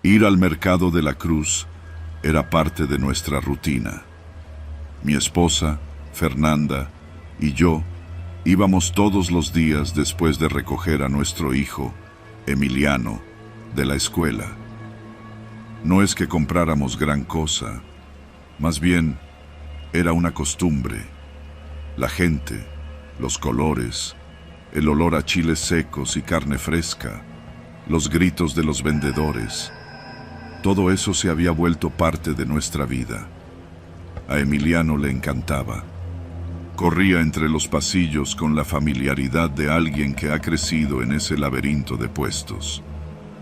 Ir al mercado de la Cruz era parte de nuestra rutina. Mi esposa, Fernanda, y yo íbamos todos los días después de recoger a nuestro hijo, Emiliano, de la escuela. No es que compráramos gran cosa, más bien era una costumbre. La gente, los colores, el olor a chiles secos y carne fresca, los gritos de los vendedores, todo eso se había vuelto parte de nuestra vida. A Emiliano le encantaba. Corría entre los pasillos con la familiaridad de alguien que ha crecido en ese laberinto de puestos.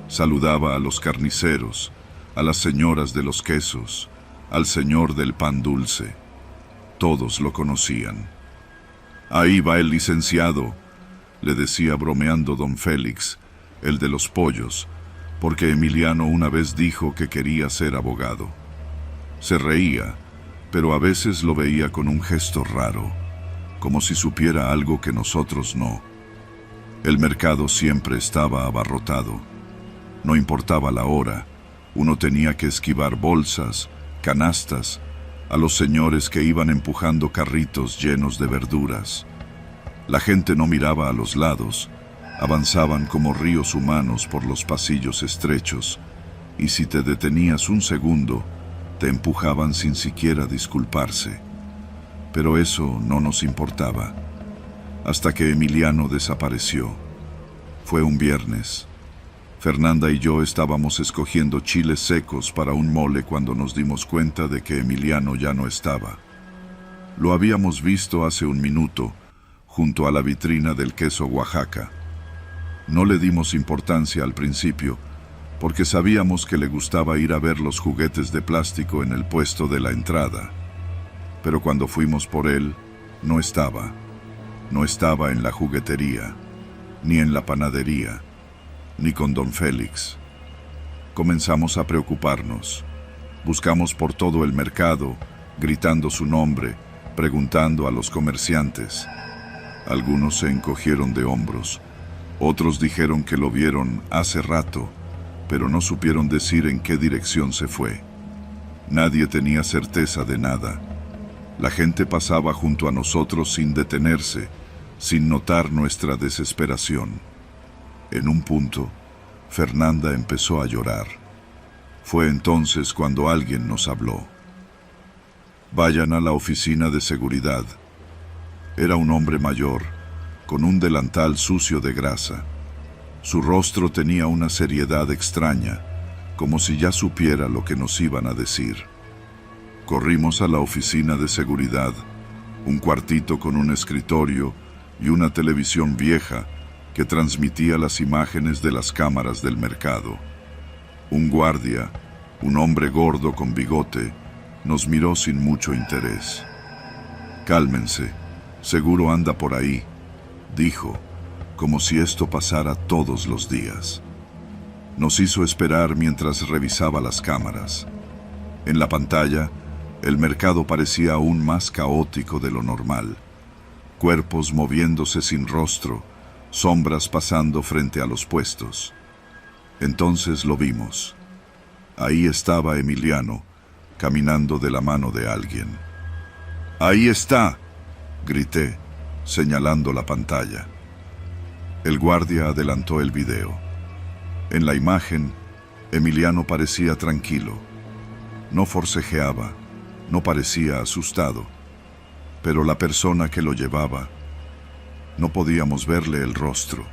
Saludaba a los carniceros, a las señoras de los quesos, al señor del pan dulce. Todos lo conocían. «Ahí va el licenciado», le decía bromeando don Félix, el de los pollos, porque Emiliano una vez dijo que quería ser abogado. Se reía, pero a veces lo veía con un gesto raro, como si supiera algo que nosotros no. El mercado siempre estaba abarrotado. No importaba la hora, uno tenía que esquivar bolsas, canastas, a los señores que iban empujando carritos llenos de verduras. La gente no miraba a los lados, avanzaban como ríos humanos por los pasillos estrechos, y si te detenías un segundo, te empujaban sin siquiera disculparse. Pero eso no nos importaba, hasta que Emiliano desapareció. Fue un viernes. Fernanda y yo estábamos escogiendo chiles secos para un mole cuando nos dimos cuenta de que Emiliano ya no estaba. Lo habíamos visto hace un minuto, junto a la vitrina del queso Oaxaca. No le dimos importancia al principio, porque sabíamos que le gustaba ir a ver los juguetes de plástico en el puesto de la entrada. Pero cuando fuimos por él, no estaba. No estaba en la juguetería, ni en la panadería, ni con don Félix. Comenzamos a preocuparnos. Buscamos por todo el mercado, gritando su nombre, preguntando a los comerciantes. Algunos se encogieron de hombros. Otros dijeron que lo vieron hace rato, pero no supieron decir en qué dirección se fue. Nadie tenía certeza de nada. La gente pasaba junto a nosotros sin detenerse, sin notar nuestra desesperación. En un punto, Fernanda empezó a llorar. Fue entonces cuando alguien nos habló. «Vayan a la oficina de seguridad». Era un hombre mayor, con un delantal sucio de grasa. Su rostro tenía una seriedad extraña, como si ya supiera lo que nos iban a decir. Corrimos a la oficina de seguridad, un cuartito con un escritorio y una televisión vieja que transmitía las imágenes de las cámaras del mercado. Un guardia, un hombre gordo con bigote, nos miró sin mucho interés. «Cálmense, seguro anda por ahí», dijo, como si esto pasara todos los días. Nos hizo esperar mientras revisaba las cámaras. En la pantalla, el mercado parecía aún más caótico de lo normal. Cuerpos moviéndose sin rostro, sombras pasando frente a los puestos. Entonces lo vimos. Ahí estaba Emiliano, caminando de la mano de alguien. «¡Ahí está!», grité, señalando la pantalla. El guardia adelantó el video. En la imagen, Emiliano parecía tranquilo. No forcejeaba, no parecía asustado. Pero la persona que lo llevaba, no podíamos verle el rostro.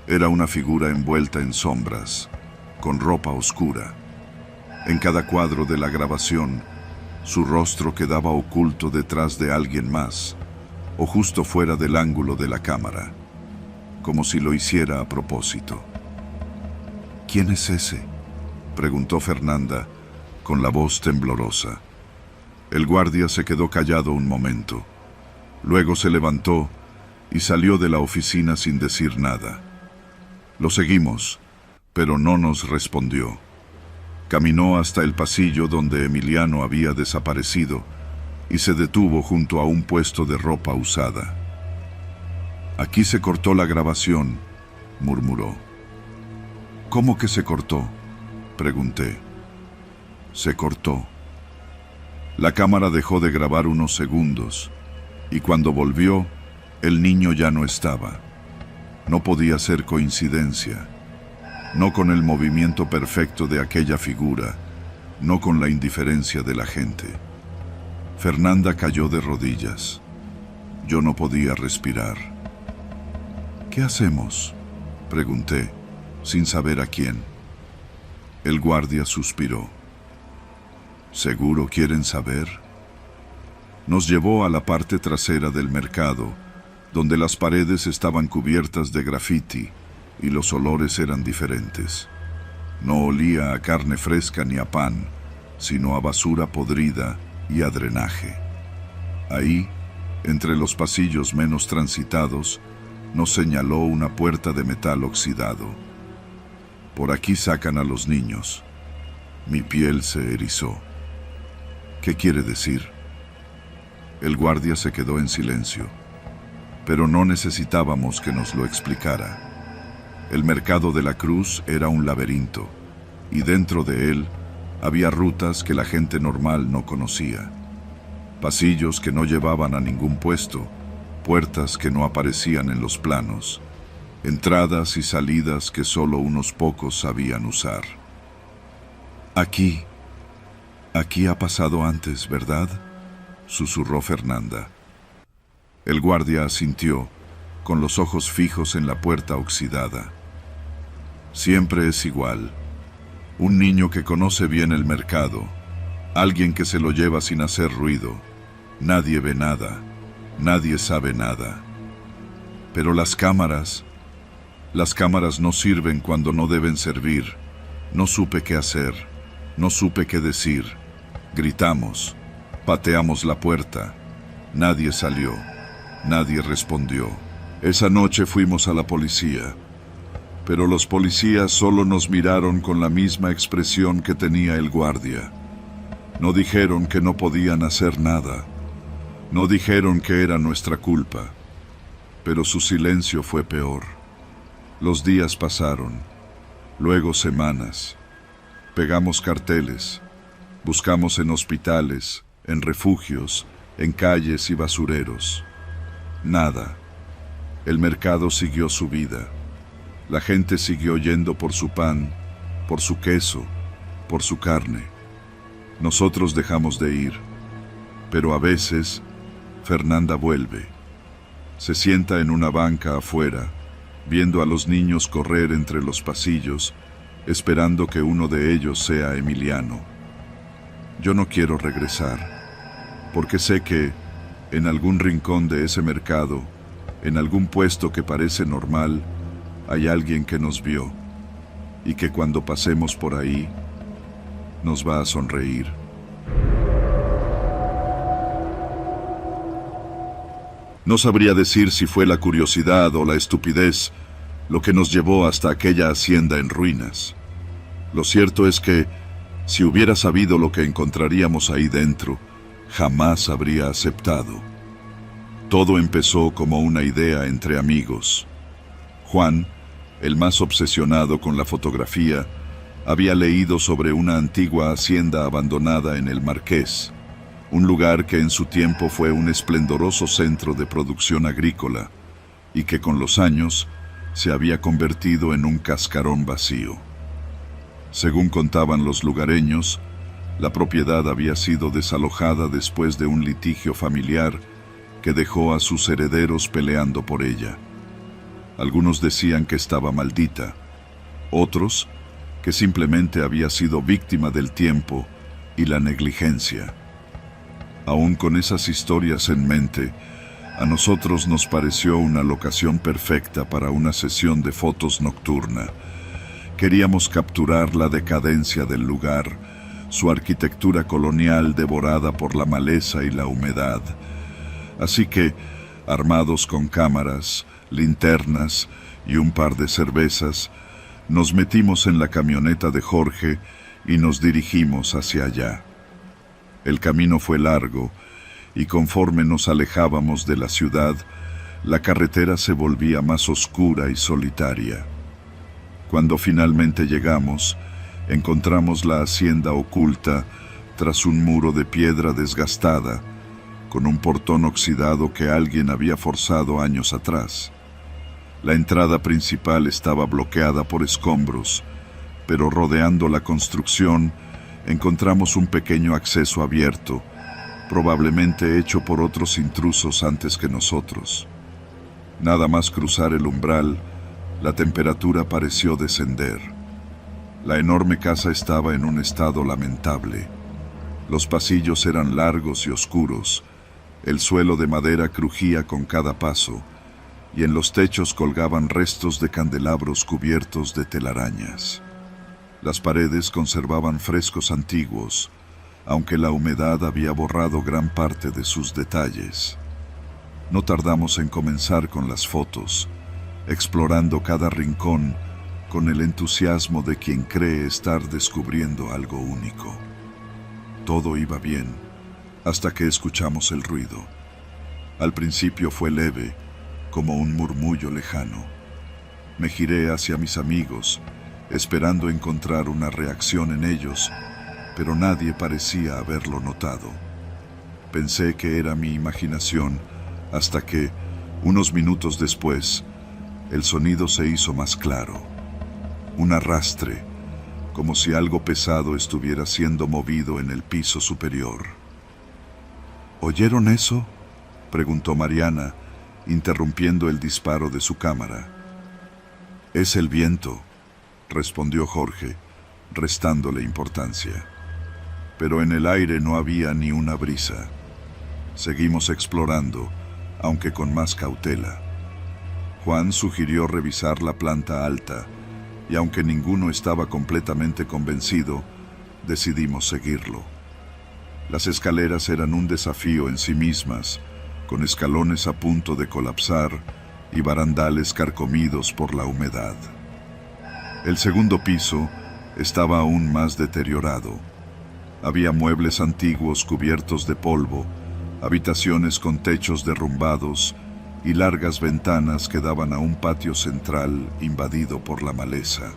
Era una figura envuelta en sombras, con ropa oscura. En cada cuadro de la grabación, su rostro quedaba oculto detrás de alguien más, o justo fuera del ángulo de la cámara, como si lo hiciera a propósito. «¿Quién es ese?», preguntó Fernanda, con la voz temblorosa. El guardia se quedó callado un momento. Luego se levantó y salió de la oficina sin decir nada. Lo seguimos, pero no nos respondió. Caminó hasta el pasillo donde Emiliano había desaparecido y se detuvo junto a un puesto de ropa usada. «Aquí se cortó la grabación», murmuró. «¿Cómo que se cortó?», Pregunté. Se cortó. La cámara dejó de grabar unos segundos, y cuando volvió, el niño ya no estaba. No podía ser coincidencia. No con el movimiento perfecto de aquella figura, no con la indiferencia de la gente. Fernanda cayó de rodillas. Yo no podía respirar. ¿Qué hacemos?, pregunté, sin saber a quién. El guardia suspiró. ¿Seguro quieren saber? Nos llevó a la parte trasera del mercado, donde las paredes estaban cubiertas de grafiti y los olores eran diferentes. No olía a carne fresca ni a pan, sino a basura podrida y a drenaje. Ahí, entre los pasillos menos transitados, nos señaló una puerta de metal oxidado. Por aquí sacan a los niños. Mi piel se erizó. ¿Qué quiere decir? El guardia se quedó en silencio, pero no necesitábamos que nos lo explicara. El mercado de la Cruz era un laberinto, y dentro de él había rutas que la gente normal no conocía. Pasillos que no llevaban a ningún puesto, puertas que no aparecían en los planos, entradas y salidas que solo unos pocos sabían usar. Aquí ha pasado antes, ¿verdad?, susurró Fernanda. El guardia asintió, con los ojos fijos en la puerta oxidada. Siempre es igual. Un niño que conoce bien el mercado, alguien que se lo lleva sin hacer ruido. Nadie ve nada, nadie sabe nada. Pero las cámaras no sirven cuando no deben servir. No supe qué hacer, no supe qué decir. Gritamos, pateamos la puerta. Nadie salió, nadie respondió. Esa noche fuimos a la policía, pero los policías solo nos miraron con la misma expresión que tenía el guardia. No dijeron que no podían hacer nada. No dijeron que era nuestra culpa. Pero su silencio fue peor. Los días pasaron, luego semanas. Pegamos carteles, buscamos en hospitales, en refugios, en calles y basureros. Nada. El mercado siguió su vida. La gente siguió yendo por su pan, por su queso, por su carne. Nosotros dejamos de ir, pero a veces Fernanda vuelve. Se sienta en una banca afuera, viendo a los niños correr entre los pasillos, esperando que uno de ellos sea Emiliano. Yo no quiero regresar, porque sé que, en algún rincón de ese mercado, en algún puesto que parece normal, hay alguien que nos vio, y que cuando pasemos por ahí, nos va a sonreír. No sabría decir si fue la curiosidad o la estupidez lo que nos llevó hasta aquella hacienda en ruinas. Lo cierto es que, si hubiera sabido lo que encontraríamos ahí dentro, jamás habría aceptado. Todo empezó como una idea entre amigos. Juan, el más obsesionado con la fotografía, había leído sobre una antigua hacienda abandonada en el Marqués, un lugar que en su tiempo fue un esplendoroso centro de producción agrícola y que con los años se había convertido en un cascarón vacío. Según contaban los lugareños, la propiedad había sido desalojada después de un litigio familiar que dejó a sus herederos peleando por ella. Algunos decían que estaba maldita, otros que simplemente había sido víctima del tiempo y la negligencia. Aún con esas historias en mente, a nosotros nos pareció una locación perfecta para una sesión de fotos nocturna. Queríamos capturar la decadencia del lugar, su arquitectura colonial devorada por la maleza y la humedad. Así que, armados con cámaras, linternas y un par de cervezas, nos metimos en la camioneta de Jorge y nos dirigimos hacia allá. El camino fue largo y conforme nos alejábamos de la ciudad, la carretera se volvía más oscura y solitaria. Cuando finalmente llegamos, Encontramos la hacienda oculta tras un muro de piedra desgastada, con un portón oxidado que alguien había forzado años atrás. La entrada principal estaba bloqueada por escombros, pero rodeando la construcción encontramos un pequeño acceso abierto, probablemente hecho por otros intrusos antes que nosotros. Nada más cruzar el umbral, la temperatura pareció descender. La enorme casa estaba en un estado lamentable. Los pasillos eran largos y oscuros, el suelo de madera crujía con cada paso, y en los techos colgaban restos de candelabros cubiertos de telarañas. Las paredes conservaban frescos antiguos, aunque la humedad había borrado gran parte de sus detalles. No tardamos en comenzar con las fotos, explorando cada rincón con el entusiasmo de quien cree estar descubriendo algo único. Todo iba bien, hasta que escuchamos el ruido. Al principio fue leve, como un murmullo lejano. Me giré hacia mis amigos, esperando encontrar una reacción en ellos, pero nadie parecía haberlo notado. Pensé que era mi imaginación, hasta que, unos minutos después, el sonido se hizo más claro. Un arrastre, como si algo pesado estuviera siendo movido en el piso superior. ¿Oyeron eso?, preguntó Mariana, interrumpiendo el disparo de su cámara. Es el viento, respondió Jorge, restándole importancia. Pero en el aire no había ni una brisa. Seguimos explorando, aunque con más cautela. Juan sugirió revisar la planta alta, y aunque ninguno estaba completamente convencido, decidimos seguirlo. Las escaleras eran un desafío en sí mismas, con escalones a punto de colapsar y barandales carcomidos por la humedad. El segundo piso estaba aún más deteriorado. Había muebles antiguos cubiertos de polvo, habitaciones con techos derrumbados y largas ventanas que daban a un patio central invadido por la maleza.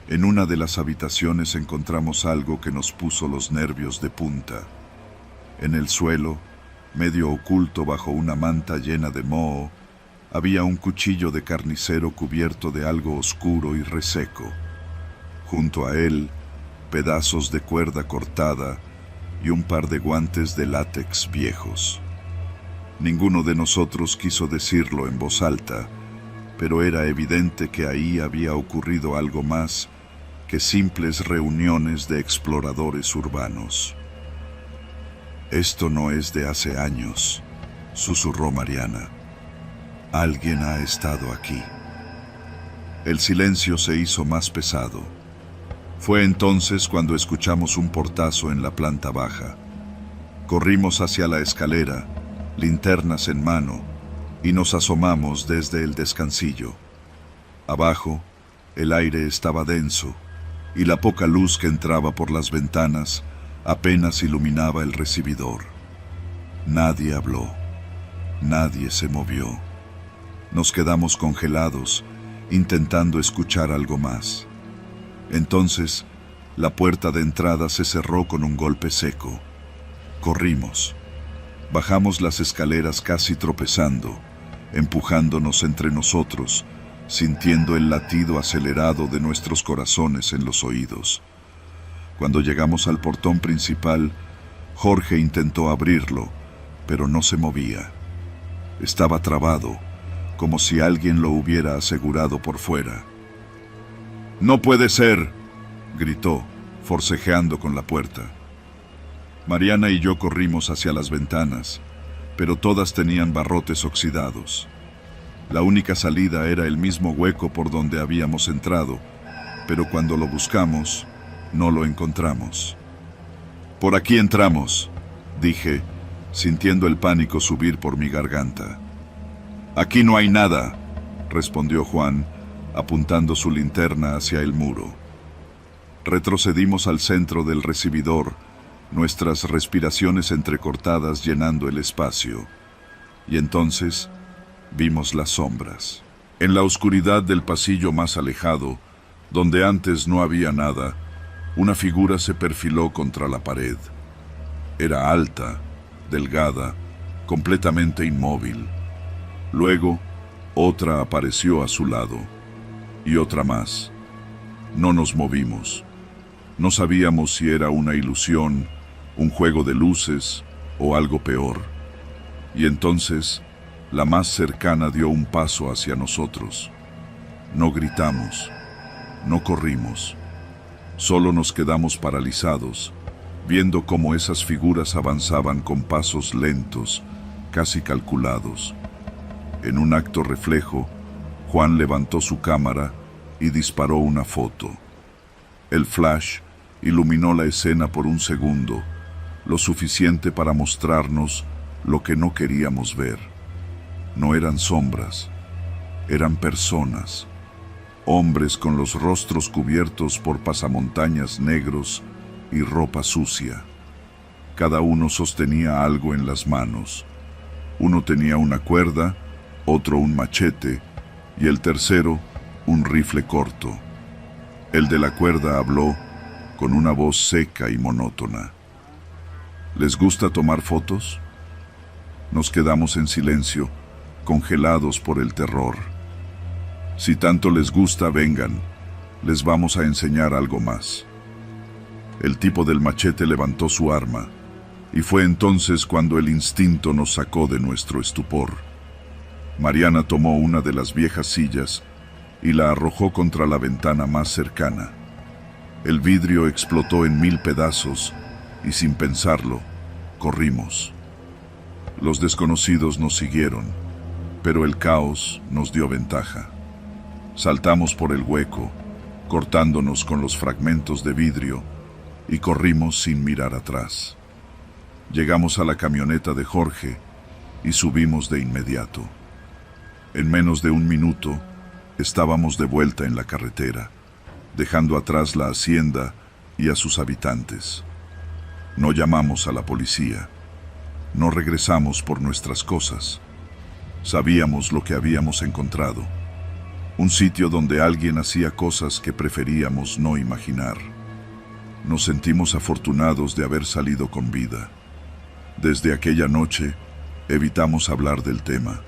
En una de las habitaciones encontramos algo que nos puso los nervios de punta. En el suelo, medio oculto bajo una manta llena de moho, había un cuchillo de carnicero cubierto de algo oscuro y reseco. Junto a él, pedazos de cuerda cortada y un par de guantes de látex viejos. Ninguno de nosotros quiso decirlo en voz alta, pero era evidente que ahí había ocurrido algo más que simples reuniones de exploradores urbanos. «Esto no es de hace años», susurró Mariana. «Alguien ha estado aquí». El silencio se hizo más pesado. Fue entonces cuando escuchamos un portazo en la planta baja. Corrimos hacia la escalera, linternas en mano, y nos asomamos desde el descansillo. Abajo, el aire estaba denso, y la poca luz que entraba por las ventanas apenas iluminaba el recibidor. Nadie habló, nadie se movió. Nos quedamos congelados, intentando escuchar algo más. Entonces, la puerta de entrada se cerró con un golpe seco. Corrimos. Bajamos las escaleras casi tropezando, empujándonos entre nosotros, sintiendo el latido acelerado de nuestros corazones en los oídos. Cuando llegamos al portón principal, Jorge intentó abrirlo, pero no se movía. Estaba trabado, como si alguien lo hubiera asegurado por fuera. «¡No puede ser!», gritó, forcejeando con la puerta. Mariana y yo corrimos hacia las ventanas, pero todas tenían barrotes oxidados. La única salida era el mismo hueco por donde habíamos entrado, pero cuando lo buscamos, no lo encontramos. «Por aquí entramos», dije, sintiendo el pánico subir por mi garganta. «Aquí no hay nada», respondió Juan, apuntando su linterna hacia el muro. Retrocedimos al centro del recibidor, nuestras respiraciones entrecortadas llenando el espacio, y entonces vimos las sombras. En la oscuridad del pasillo más alejado, donde antes no había nada, Una figura se perfiló contra la pared. Era alta, delgada, completamente inmóvil. Luego, otra apareció a su lado, y otra más. No nos movimos. No sabíamos si era una ilusión, un juego de luces o algo peor. Y entonces, la más cercana dio un paso hacia nosotros. No gritamos, no corrimos. Solo nos quedamos paralizados, viendo cómo esas figuras avanzaban con pasos lentos, casi calculados. En un acto reflejo, Juan levantó su cámara y disparó una foto. El flash iluminó la escena por un segundo, lo suficiente para mostrarnos lo que no queríamos ver. No eran sombras, eran personas, hombres con los rostros cubiertos por pasamontañas negros y ropa sucia. Cada uno sostenía algo en las manos. Uno tenía una cuerda, otro un machete y el tercero un rifle corto. El de la cuerda habló con una voz seca y monótona. ¿Les gusta tomar fotos? Nos quedamos en silencio, congelados por el terror. Si tanto les gusta, vengan, les vamos a enseñar algo más. El tipo del machete levantó su arma, y fue entonces cuando el instinto nos sacó de nuestro estupor. Mariana tomó una de las viejas sillas y la arrojó contra la ventana más cercana. El vidrio explotó en 1000 pedazos y sin pensarlo, corrimos. Los desconocidos nos siguieron, pero el caos nos dio ventaja. Saltamos por el hueco, cortándonos con los fragmentos de vidrio, y corrimos sin mirar atrás. Llegamos a la camioneta de Jorge y subimos de inmediato. En menos de un minuto, estábamos de vuelta en la carretera, dejando atrás la hacienda y a sus habitantes. No llamamos a la policía. No regresamos por nuestras cosas. Sabíamos lo que habíamos encontrado. Un sitio donde alguien hacía cosas que preferíamos no imaginar. Nos sentimos afortunados de haber salido con vida. Desde aquella noche, evitamos hablar del tema.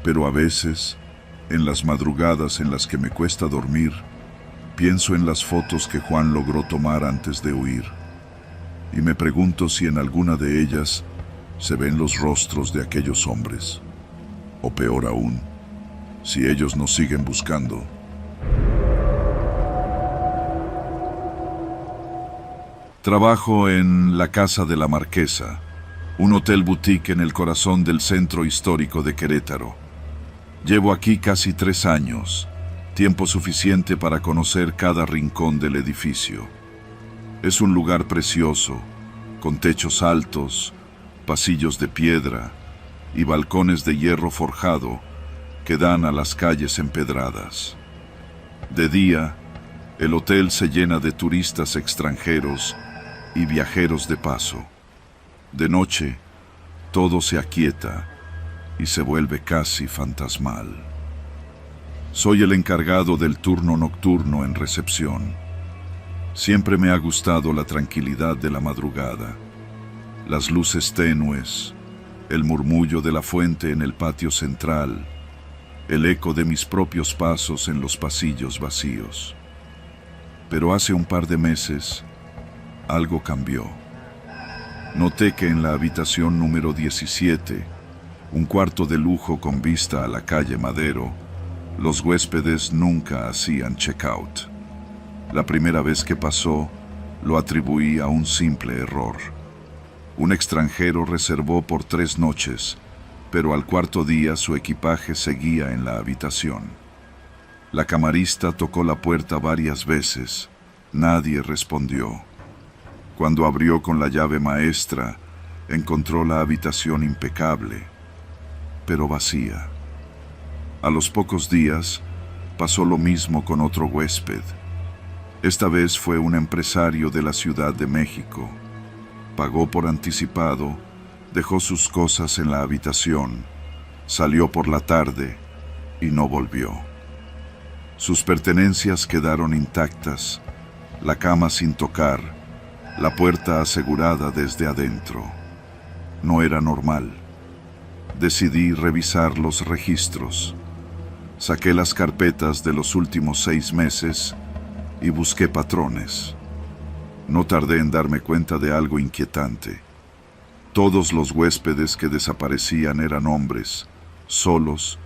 Pero a veces, en las madrugadas en las que me cuesta dormir, pienso en las fotos que Juan logró tomar antes de huir. Y me pregunto si en alguna de ellas se ven los rostros de aquellos hombres. O peor aún, si ellos nos siguen buscando. Trabajo en la Casa de la Marquesa, un hotel boutique en el corazón del centro histórico de Querétaro. Llevo aquí casi 3 años, tiempo suficiente para conocer cada rincón del edificio. Es un lugar precioso, con techos altos, pasillos de piedra y balcones de hierro forjado que dan a las calles empedradas. De día, el hotel se llena de turistas extranjeros y viajeros de paso. De noche, todo se aquieta y se vuelve casi fantasmal. Soy el encargado del turno nocturno en recepción. Siempre me ha gustado la tranquilidad de la madrugada, las luces tenues, el murmullo de la fuente en el patio central, el eco de mis propios pasos en los pasillos vacíos. Pero hace un par de meses, algo cambió. Noté que en la habitación número 17, un cuarto de lujo con vista a la calle Madero, los huéspedes nunca hacían check-out. La primera vez que pasó, lo atribuí a un simple error. Un extranjero reservó por 3 noches, pero al cuarto día su equipaje seguía en la habitación. La camarista tocó la puerta varias veces. Nadie respondió. Cuando abrió con la llave maestra, encontró la habitación impecable, pero vacía. A los pocos días, pasó lo mismo con otro huésped. Esta vez fue un empresario de la Ciudad de México. Pagó por anticipado, dejó sus cosas en la habitación, salió por la tarde y no volvió. Sus pertenencias quedaron intactas, la cama sin tocar, la puerta asegurada desde adentro. No era normal. Decidí revisar los registros. Saqué las carpetas de los últimos 6 meses y busqué patrones. No tardé en darme cuenta de algo inquietante. Todos los huéspedes que desaparecían eran hombres, solos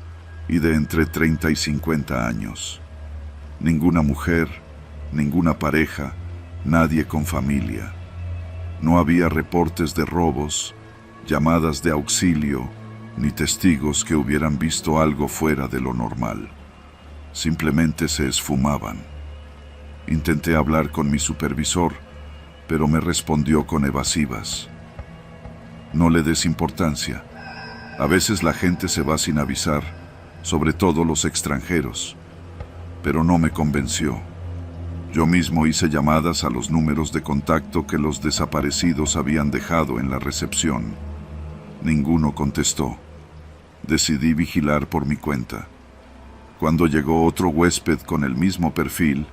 y de entre 30 y 50 años. Ninguna mujer, ninguna pareja, nadie con familia. No había reportes de robos, llamadas de auxilio, ni testigos que hubieran visto algo fuera de lo normal. Simplemente se esfumaban. Intenté hablar con mi supervisor, pero me respondió con evasivas. No le des importancia. A veces la gente se va sin avisar, sobre todo los extranjeros. Pero no me convenció. Yo mismo hice llamadas a los números de contacto que los desaparecidos habían dejado en la recepción. Ninguno contestó. Decidí vigilar por mi cuenta. Cuando llegó otro huésped con el mismo perfil,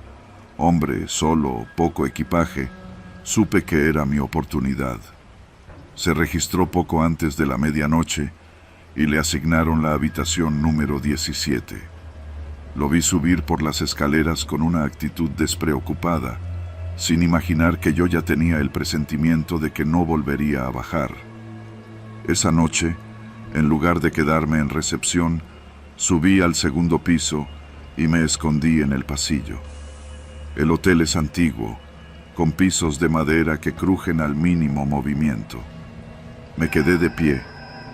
hombre, solo, poco equipaje, supe que era mi oportunidad. Se registró poco antes de la medianoche y le asignaron la habitación número 17. Lo vi subir por las escaleras con una actitud despreocupada, sin imaginar que yo ya tenía el presentimiento de que no volvería a bajar. Esa noche, en lugar de quedarme en recepción, subí al segundo piso y me escondí en el pasillo. El hotel es antiguo, con pisos de madera que crujen al mínimo movimiento. Me quedé de pie,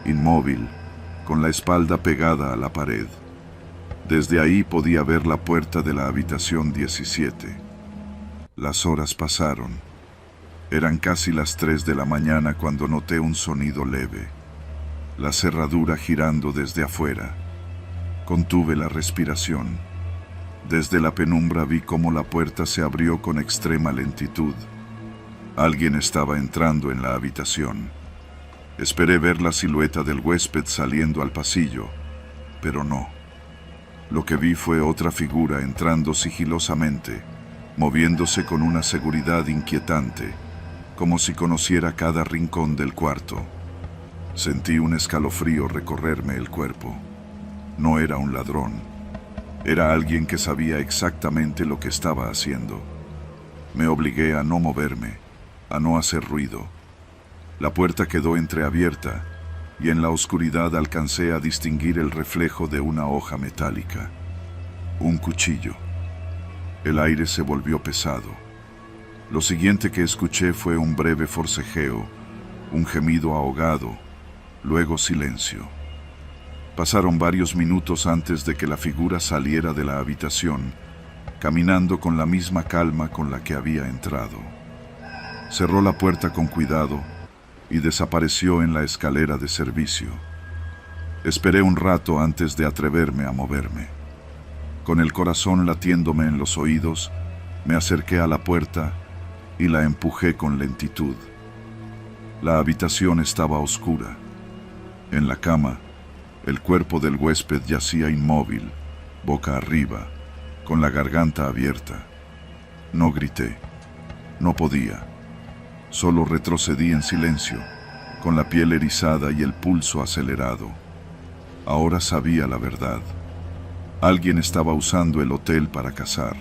inmóvil, con la espalda pegada a la pared. Desde ahí podía ver la puerta de la habitación 17. Las horas pasaron. Eran casi las 3 de la mañana cuando noté un sonido leve. La cerradura girando desde afuera. Contuve la respiración. Desde la penumbra vi cómo la puerta se abrió con extrema lentitud. Alguien estaba entrando en la habitación. Esperé ver la silueta del huésped saliendo al pasillo, pero no. Lo que vi fue otra figura entrando sigilosamente, moviéndose con una seguridad inquietante, como si conociera cada rincón del cuarto. Sentí un escalofrío recorrerme el cuerpo. No era un ladrón. Era alguien que sabía exactamente lo que estaba haciendo. Me obligué a no moverme, a no hacer ruido. La puerta quedó entreabierta y en la oscuridad alcancé a distinguir el reflejo de una hoja metálica. Un cuchillo. El aire se volvió pesado. Lo siguiente que escuché fue un breve forcejeo, un gemido ahogado, luego silencio. Pasaron varios minutos antes de que la figura saliera de la habitación, caminando con la misma calma con la que había entrado. Cerró la puerta con cuidado y desapareció en la escalera de servicio. Esperé un rato antes de atreverme a moverme. Con el corazón latiéndome en los oídos, me acerqué a la puerta y la empujé con lentitud. La habitación estaba oscura. En la cama, el cuerpo del huésped yacía inmóvil, boca arriba, con la garganta abierta. No grité. No podía. Solo retrocedí en silencio, con la piel erizada y el pulso acelerado. Ahora sabía la verdad. Alguien estaba usando el hotel para cazar.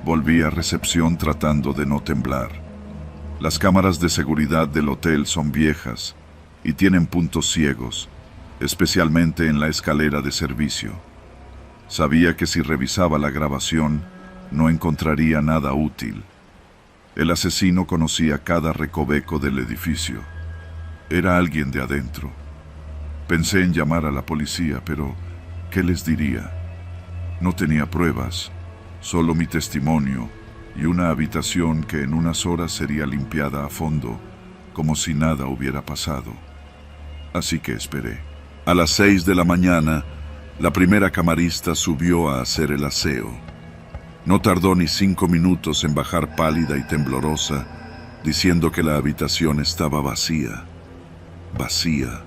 Volví a recepción tratando de no temblar. Las cámaras de seguridad del hotel son viejas y tienen puntos ciegos, especialmente en la escalera de servicio. Sabía que si revisaba la grabación, no encontraría nada útil. El asesino conocía cada recoveco del edificio. Era alguien de adentro. Pensé en llamar a la policía, pero ¿qué les diría? No tenía pruebas, solo mi testimonio y una habitación que en unas horas sería limpiada a fondo, como si nada hubiera pasado. Así que esperé. A las 6 de la mañana, la primera camarista subió a hacer el aseo. No tardó ni 5 minutos en bajar pálida y temblorosa, diciendo que la habitación estaba vacía. Vacía.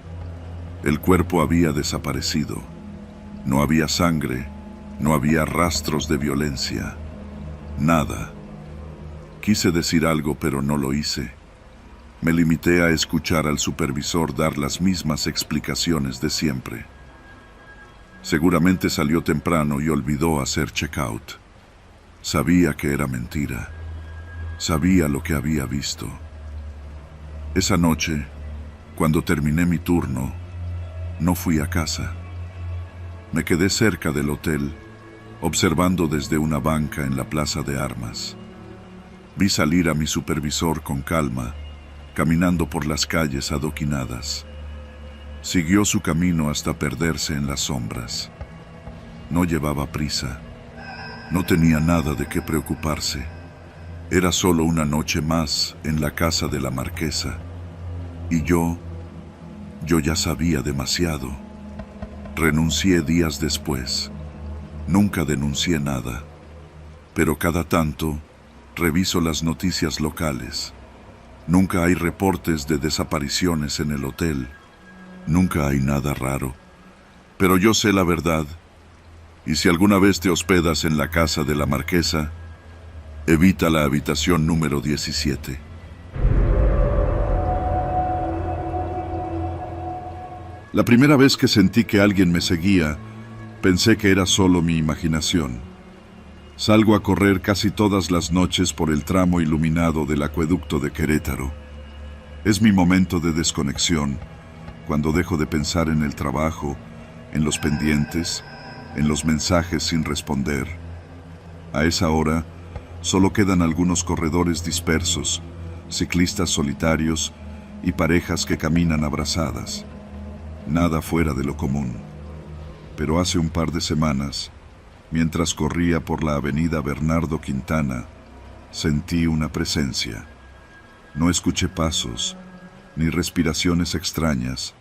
El cuerpo había desaparecido. No había sangre, no había rastros de violencia. Nada. Quise decir algo, pero no lo hice. Me limité a escuchar al supervisor dar las mismas explicaciones de siempre. Seguramente salió temprano y olvidó hacer checkout. Sabía que era mentira. Sabía lo que había visto. Esa noche, cuando terminé mi turno, no fui a casa. Me quedé cerca del hotel, observando desde una banca en la plaza de armas. Vi salir a mi supervisor con calma, caminando por las calles adoquinadas. Siguió su camino hasta perderse en las sombras. No llevaba prisa. No tenía nada de qué preocuparse. Era solo una noche más en la casa de la marquesa. Y yo ya sabía demasiado. Renuncié días después. Nunca denuncié nada. Pero cada tanto reviso las noticias locales. Nunca hay reportes de desapariciones en el hotel. Nunca hay nada raro. Pero yo sé la verdad. Y si alguna vez te hospedas en la casa de la marquesa, evita la habitación número 17. La primera vez que sentí que alguien me seguía, pensé que era solo mi imaginación. Salgo a correr casi todas las noches por el tramo iluminado del acueducto de Querétaro. Es mi momento de desconexión, cuando dejo de pensar en el trabajo, en los pendientes, en los mensajes sin responder. A esa hora, solo quedan algunos corredores dispersos, ciclistas solitarios y parejas que caminan abrazadas. Nada fuera de lo común. Pero hace un par de semanas, mientras corría por la avenida Bernardo Quintana, sentí una presencia. No escuché pasos, ni respiraciones extrañas,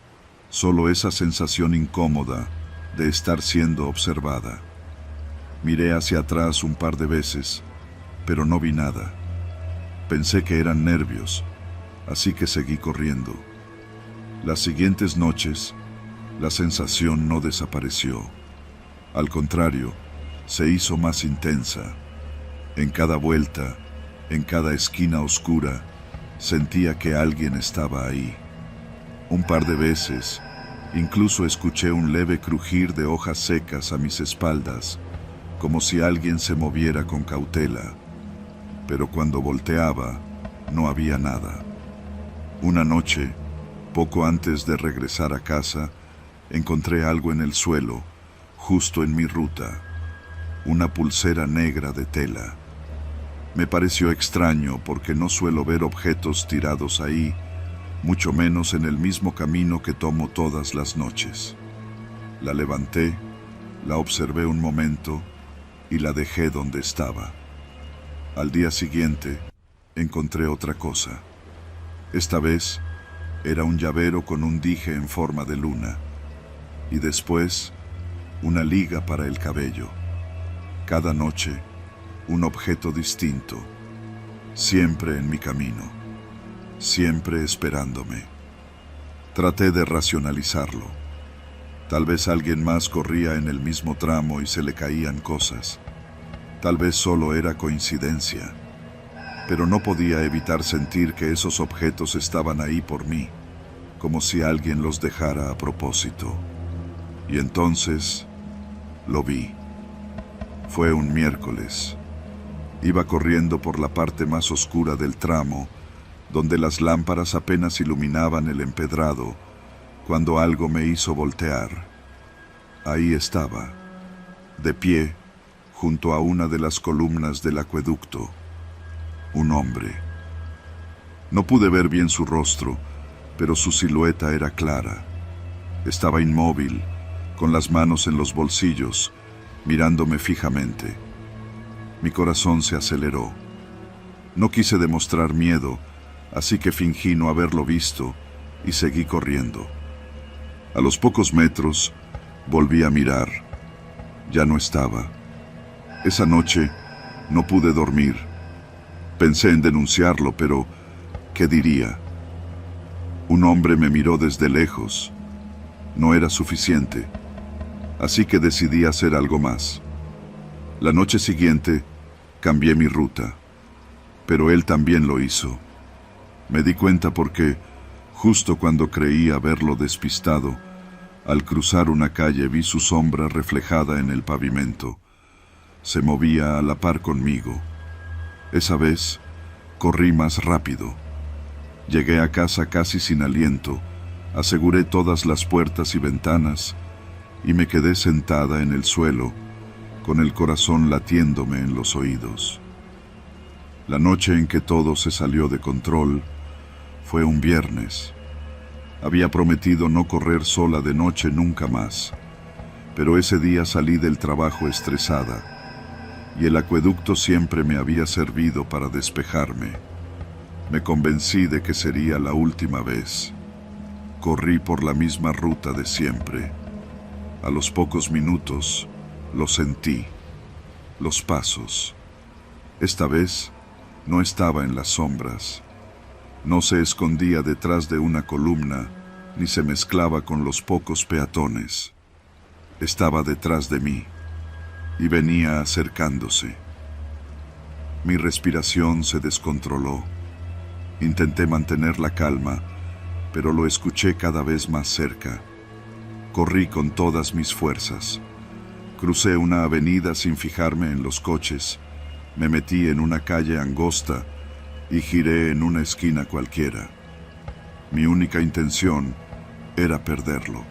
solo esa sensación incómoda de estar siendo observada. Miré hacia atrás un par de veces, pero no vi nada. Pensé que eran nervios, así que seguí corriendo. Las siguientes noches, la sensación no desapareció. Al contrario, se hizo más intensa. En cada vuelta, en cada esquina oscura, sentía que alguien estaba ahí. Un par de veces, incluso escuché un leve crujir de hojas secas a mis espaldas, como si alguien se moviera con cautela. Pero cuando volteaba, no había nada. Una noche, poco antes de regresar a casa, encontré algo en el suelo, justo en mi ruta. Una pulsera negra de tela. Me pareció extraño porque no suelo ver objetos tirados ahí, mucho menos en el mismo camino que tomo todas las noches. La levanté, la observé un momento y la dejé donde estaba. Al día siguiente, encontré otra cosa. Esta vez, era un llavero con un dije en forma de luna. Y después, una liga para el cabello. Cada noche, un objeto distinto, siempre en mi camino, siempre esperándome. Traté de racionalizarlo. Tal vez alguien más corría en el mismo tramo y se le caían cosas. Tal vez solo era coincidencia. Pero no podía evitar sentir que esos objetos estaban ahí por mí, como si alguien los dejara a propósito. Y entonces, lo vi. Fue un miércoles. Iba corriendo por la parte más oscura del tramo, donde las lámparas apenas iluminaban el empedrado, cuando algo me hizo voltear. Ahí estaba, de pie, junto a una de las columnas del acueducto. Un hombre. No pude ver bien su rostro, pero su silueta era clara. Estaba inmóvil, con las manos en los bolsillos, mirándome fijamente. Mi corazón se aceleró. No quise demostrar miedo, así que fingí no haberlo visto y seguí corriendo. A los pocos metros, volví a mirar. Ya no estaba. Esa noche, no pude dormir. Pensé en denunciarlo, pero ¿qué diría? Un hombre me miró desde lejos. No era suficiente, así que decidí hacer algo más. La noche siguiente, cambié mi ruta. pero él también lo hizo. Me di cuenta porque, justo cuando creí haberlo despistado, al cruzar una calle vi su sombra reflejada en el pavimento. Se movía a la par conmigo. Esa vez, corrí más rápido. Llegué a casa casi sin aliento, aseguré todas las puertas y ventanas y me quedé sentada en el suelo, con el corazón latiéndome en los oídos. La noche en que todo se salió de control fue un viernes. Había prometido no correr sola de noche nunca más, pero ese día salí del trabajo estresada y el acueducto siempre me había servido para despejarme. Me convencí de que sería la última vez. Corrí por la misma ruta de siempre. A los pocos minutos lo sentí, los pasos. Esta vez no estaba en las sombras. No se escondía detrás de una columna, ni se mezclaba con los pocos peatones. Estaba detrás de mí y venía acercándose. Mi respiración se descontroló. Intenté mantener la calma, pero lo escuché cada vez más cerca. Corrí con todas mis fuerzas. Crucé una avenida sin fijarme en los coches. Me metí en una calle angosta y giré en una esquina cualquiera. Mi única intención era perderlo.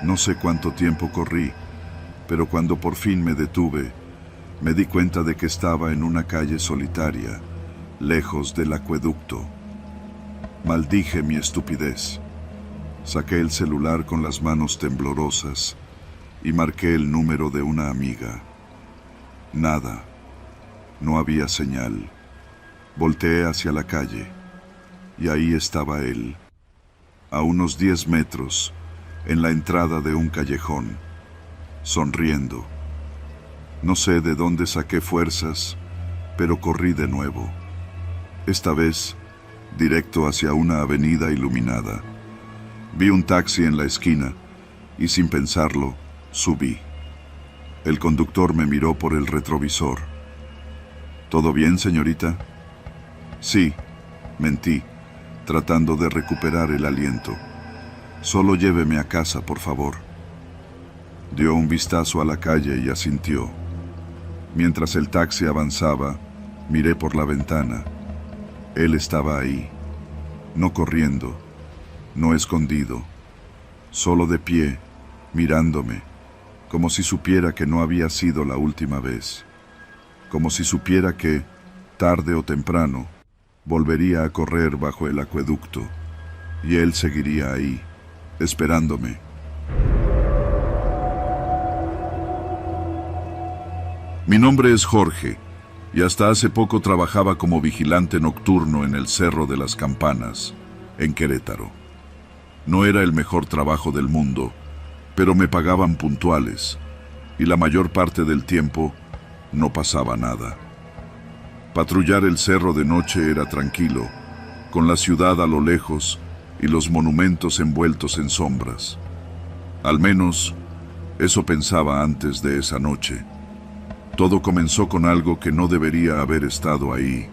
No sé cuánto tiempo corrí, pero cuando por fin me detuve, me di cuenta de que estaba en una calle solitaria, lejos del acueducto. Maldije mi estupidez. Saqué el celular con las manos temblorosas y marqué el número de una amiga. Nada. No había señal. Volteé hacia la calle y ahí estaba él, a unos 10 metros, en la entrada de un callejón, sonriendo. No sé de dónde saqué fuerzas, pero corrí de nuevo. Esta vez, directo hacia una avenida iluminada. Vi un taxi en la esquina y sin pensarlo, subí. El conductor me miró por el retrovisor. ¿Todo bien, señorita? Sí, mentí, tratando de recuperar el aliento. Solo lléveme a casa, por favor. Dio un vistazo a la calle y asintió. Mientras el taxi avanzaba, miré por la ventana. Él estaba ahí, no corriendo, no escondido, solo de pie, mirándome, como si supiera que no había sido la última vez, como si supiera que, tarde o temprano, volvería a correr bajo el acueducto, y él seguiría ahí, esperándome. Mi nombre es Jorge, y hasta hace poco trabajaba como vigilante nocturno en el Cerro de las Campanas, en Querétaro. No era el mejor trabajo del mundo, pero me pagaban puntuales, y la mayor parte del tiempo no pasaba nada. Patrullar el cerro de noche era tranquilo, con la ciudad a lo lejos y los monumentos envueltos en sombras. Al menos, eso pensaba antes de esa noche. Todo comenzó con algo que no debería haber estado ahí.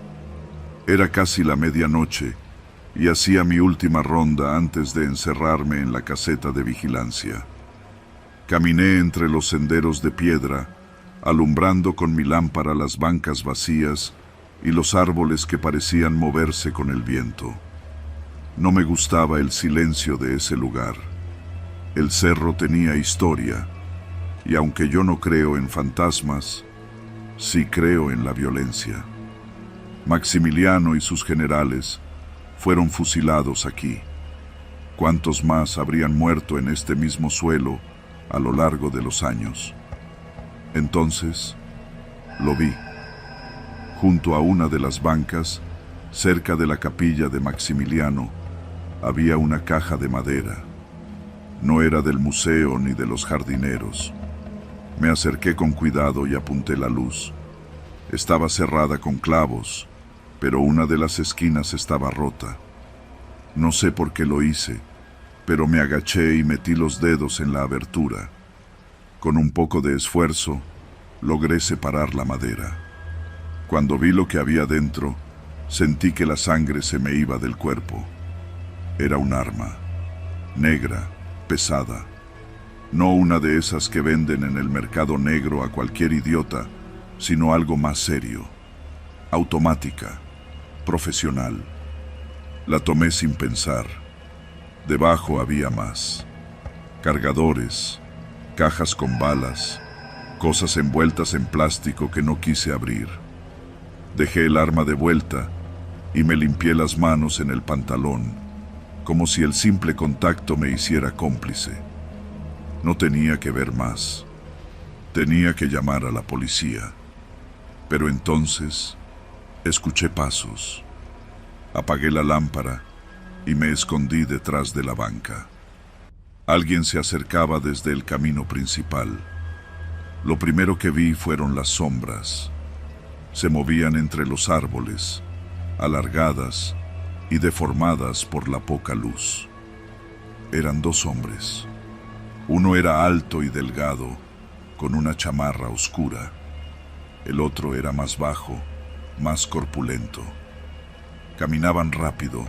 Era casi la medianoche y hacía mi última ronda antes de encerrarme en la caseta de vigilancia. Caminé entre los senderos de piedra, alumbrando con mi lámpara las bancas vacías y los árboles que parecían moverse con el viento. No me gustaba el silencio de ese lugar. El cerro tenía historia, y aunque yo no creo en fantasmas, sí creo en la violencia. Maximiliano y sus generales fueron fusilados aquí. ¿Cuántos más habrían muerto en este mismo suelo a lo largo de los años? Entonces, lo vi. Junto a una de las bancas, cerca de la capilla de Maximiliano, había una caja de madera. No era del museo ni de los jardineros. Me acerqué con cuidado y apunté la luz. Estaba cerrada con clavos, pero una de las esquinas estaba rota. No sé por qué lo hice, pero me agaché y metí los dedos en la abertura. Con un poco de esfuerzo, logré separar la madera. Cuando vi lo que había dentro, sentí que la sangre se me iba del cuerpo. Era un arma, negra, pesada. No una de esas que venden en el mercado negro a cualquier idiota, sino algo más serio, automática, profesional. La tomé sin pensar. Debajo había más. Cargadores, cajas con balas, cosas envueltas en plástico que no quise abrir. Dejé el arma de vuelta y me limpié las manos en el pantalón, como si el simple contacto me hiciera cómplice. No tenía que ver más. Tenía que llamar a la policía. Pero entonces escuché pasos. Apagué la lámpara y me escondí detrás de la banca. Alguien se acercaba desde el camino principal. Lo primero que vi fueron las sombras. Se movían entre los árboles, alargadas y deformadas por la poca luz. Eran dos hombres. Uno era alto y delgado, con una chamarra oscura. El otro era más bajo, más corpulento. Caminaban rápido,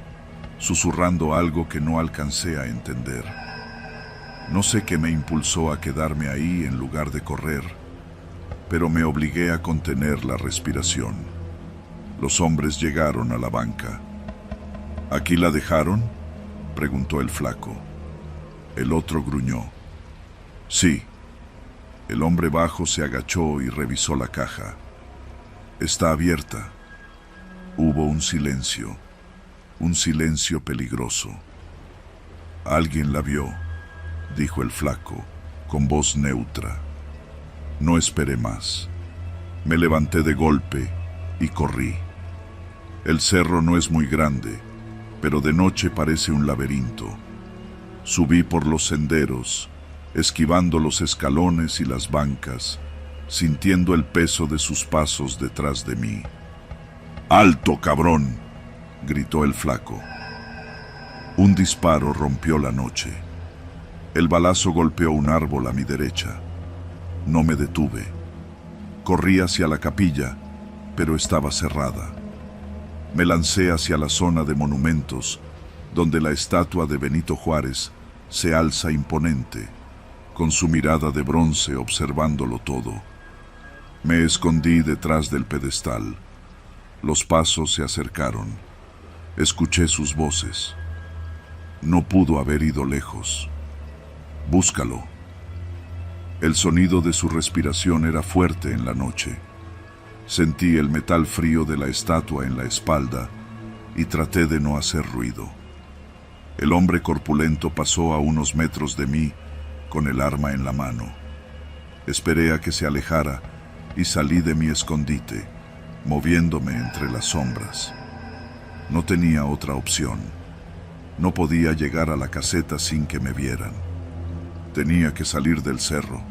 susurrando algo que no alcancé a entender. No sé qué me impulsó a quedarme ahí en lugar de correr, pero me obligué a contener la respiración. Los hombres llegaron a la banca. ¿Aquí la dejaron?, preguntó el flaco. El otro gruñó. Sí. El hombre bajo se agachó y revisó la caja. Está abierta. Hubo un silencio peligroso. Alguien la vio, dijo el flaco, con voz neutra. No esperé más. Me levanté de golpe y corrí. El cerro no es muy grande, pero de noche parece un laberinto. Subí por los senderos, esquivando los escalones y las bancas, sintiendo el peso de sus pasos detrás de mí. ¡Alto, cabrón!, gritó el flaco. Un disparo rompió la noche. El balazo golpeó un árbol a mi derecha. No me detuve. Corrí hacia la capilla, pero estaba cerrada. Me lancé hacia la zona de monumentos, donde la estatua de Benito Juárez se alza imponente, con su mirada de bronce observándolo todo. Me escondí detrás del pedestal. Los pasos se acercaron. Escuché sus voces. No pudo haber ido lejos. Búscalo. El sonido de su respiración era fuerte en la noche. Sentí el metal frío de la estatua en la espalda y traté de no hacer ruido. El hombre corpulento pasó a unos metros de mí con el arma en la mano. Esperé a que se alejara y salí de mi escondite, moviéndome entre las sombras. No tenía otra opción. No podía llegar a la caseta sin que me vieran. Tenía que salir del cerro.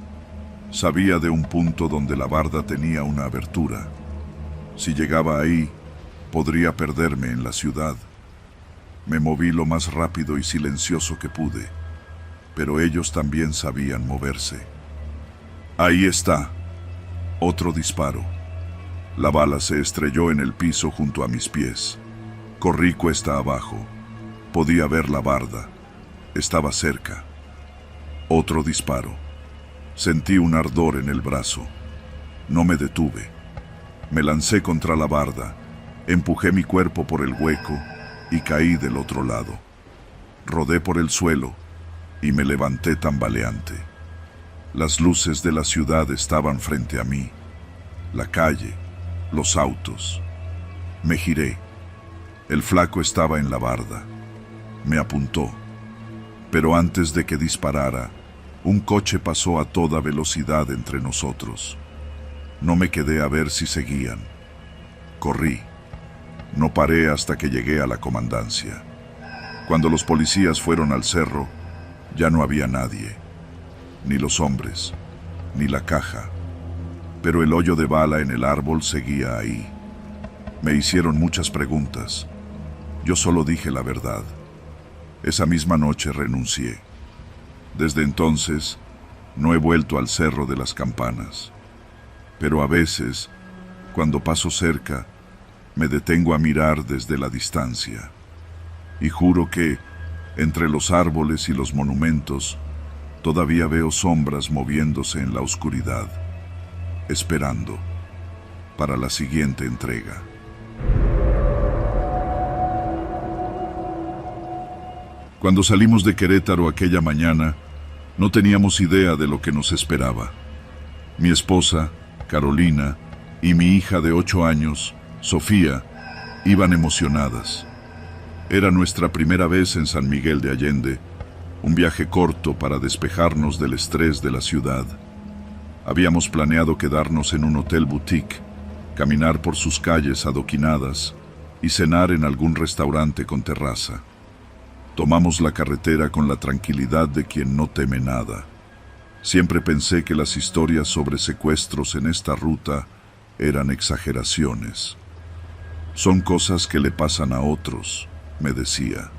Sabía de un punto donde la barda tenía una abertura. Si llegaba ahí, podría perderme en la ciudad. Me moví lo más rápido y silencioso que pude, pero ellos también sabían moverse. Ahí está. Otro disparo. La bala se estrelló en el piso junto a mis pies. Corrí cuesta abajo. Podía ver la barda. Estaba cerca. Otro disparo. Sentí un ardor en el brazo. No me detuve. Me lancé contra la barda, empujé mi cuerpo por el hueco y caí del otro lado. Rodé por el suelo y me levanté tambaleante. Las luces de la ciudad estaban frente a mí. La calle, los autos. Me giré. El flaco estaba en la barda. Me apuntó. Pero antes de que disparara, un coche pasó a toda velocidad entre nosotros. No me quedé a ver si seguían. Corrí. No paré hasta que llegué a la comandancia. Cuando los policías fueron al cerro, ya no había nadie. Ni los hombres, ni la caja. Pero el hoyo de bala en el árbol seguía ahí. Me hicieron muchas preguntas. Yo solo dije la verdad. Esa misma noche renuncié. Desde entonces, no he vuelto al Cerro de las Campanas. Pero a veces, Cuando paso cerca, me detengo a mirar desde la distancia. Y juro que, entre los árboles y los monumentos, todavía veo sombras moviéndose en la oscuridad, esperando para la siguiente entrega. Cuando salimos de Querétaro aquella mañana, no teníamos idea de lo que nos esperaba. Mi esposa, Carolina, y mi hija de 8 años, Sofía, iban emocionadas. Era nuestra primera vez en San Miguel de Allende, un viaje corto para despejarnos del estrés de la ciudad. Habíamos planeado quedarnos en un hotel boutique, caminar por sus calles adoquinadas y cenar en algún restaurante con terraza. Tomamos la carretera con la tranquilidad de quien no teme nada. Siempre pensé que las historias sobre secuestros en esta ruta eran exageraciones. Son cosas que le pasan a otros, me decía.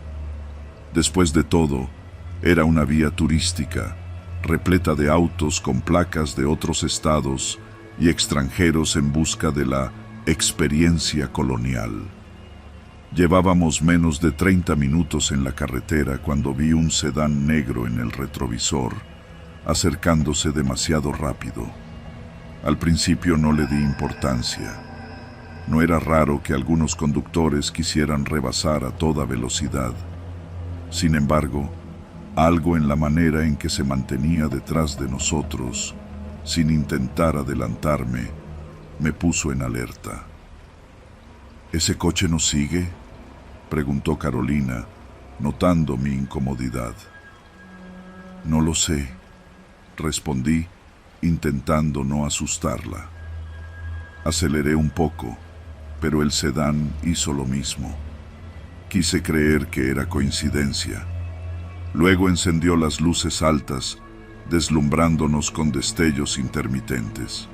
Después de todo, era una vía turística, repleta de autos con placas de otros estados y extranjeros en busca de la experiencia colonial. Llevábamos menos de 30 minutos en la carretera cuando vi un sedán negro en el retrovisor, acercándose demasiado rápido. Al principio no le di importancia. No era raro que algunos conductores quisieran rebasar a toda velocidad. Sin embargo, algo en la manera en que se mantenía detrás de nosotros, sin intentar adelantarme, me puso en alerta. ¿Ese coche nos sigue?, preguntó Carolina, notando mi incomodidad. No lo sé, respondí, intentando no asustarla. Aceleré un poco, pero el sedán hizo lo mismo. Quise creer que era coincidencia. Luego encendió las luces altas, deslumbrándonos con destellos intermitentes.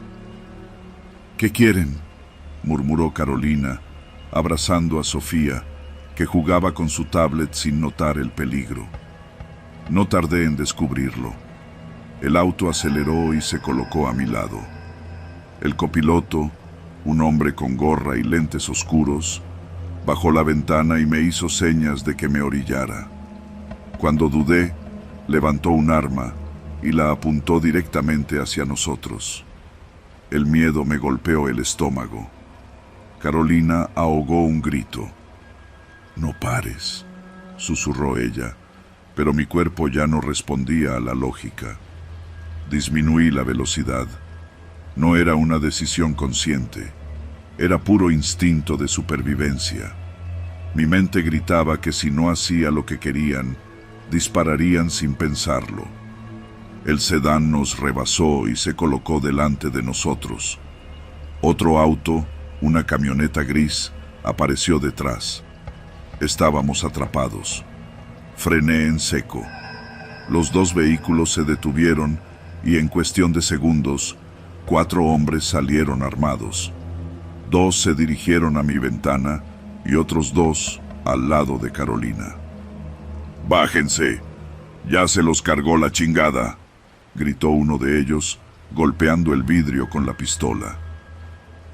¿Qué quieren?, murmuró Carolina, abrazando a Sofía, que jugaba con su tablet sin notar el peligro. No tardé en descubrirlo. El auto aceleró y se colocó a mi lado. El copiloto, un hombre con gorra y lentes oscuros, bajó la ventana y me hizo señas de que me orillara. Cuando dudé, levantó un arma y la apuntó directamente hacia nosotros. El miedo me golpeó el estómago. Carolina ahogó un grito. «No pares», susurró ella, pero mi cuerpo ya no respondía a la lógica. Disminuí la velocidad. No era una decisión consciente, era puro instinto de supervivencia. Mi mente gritaba que si no hacía lo que querían, dispararían sin pensarlo. El sedán nos rebasó y se colocó delante de nosotros. Otro auto, una camioneta gris, apareció detrás. Estábamos atrapados. Frené en seco. Los dos vehículos se detuvieron y en cuestión de segundos, 4 hombres salieron armados. 2 se dirigieron a mi ventana y otros 2 al lado de Carolina. «Bájense, ya se los cargó la chingada», gritó uno de ellos, golpeando el vidrio con la pistola.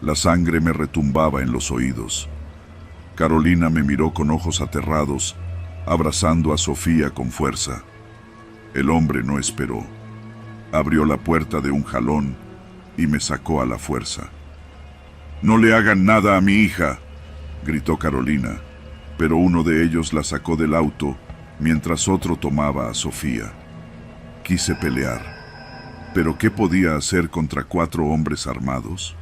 La sangre me retumbaba en los oídos. Carolina me miró con ojos aterrados, abrazando a Sofía con fuerza. El hombre no esperó. Abrió la puerta de un jalón y me sacó a la fuerza. «No le hagan nada a mi hija», gritó Carolina, pero uno de ellos la sacó del auto mientras otro tomaba a Sofía. Quise pelear, pero ¿qué podía hacer contra 4 hombres armados?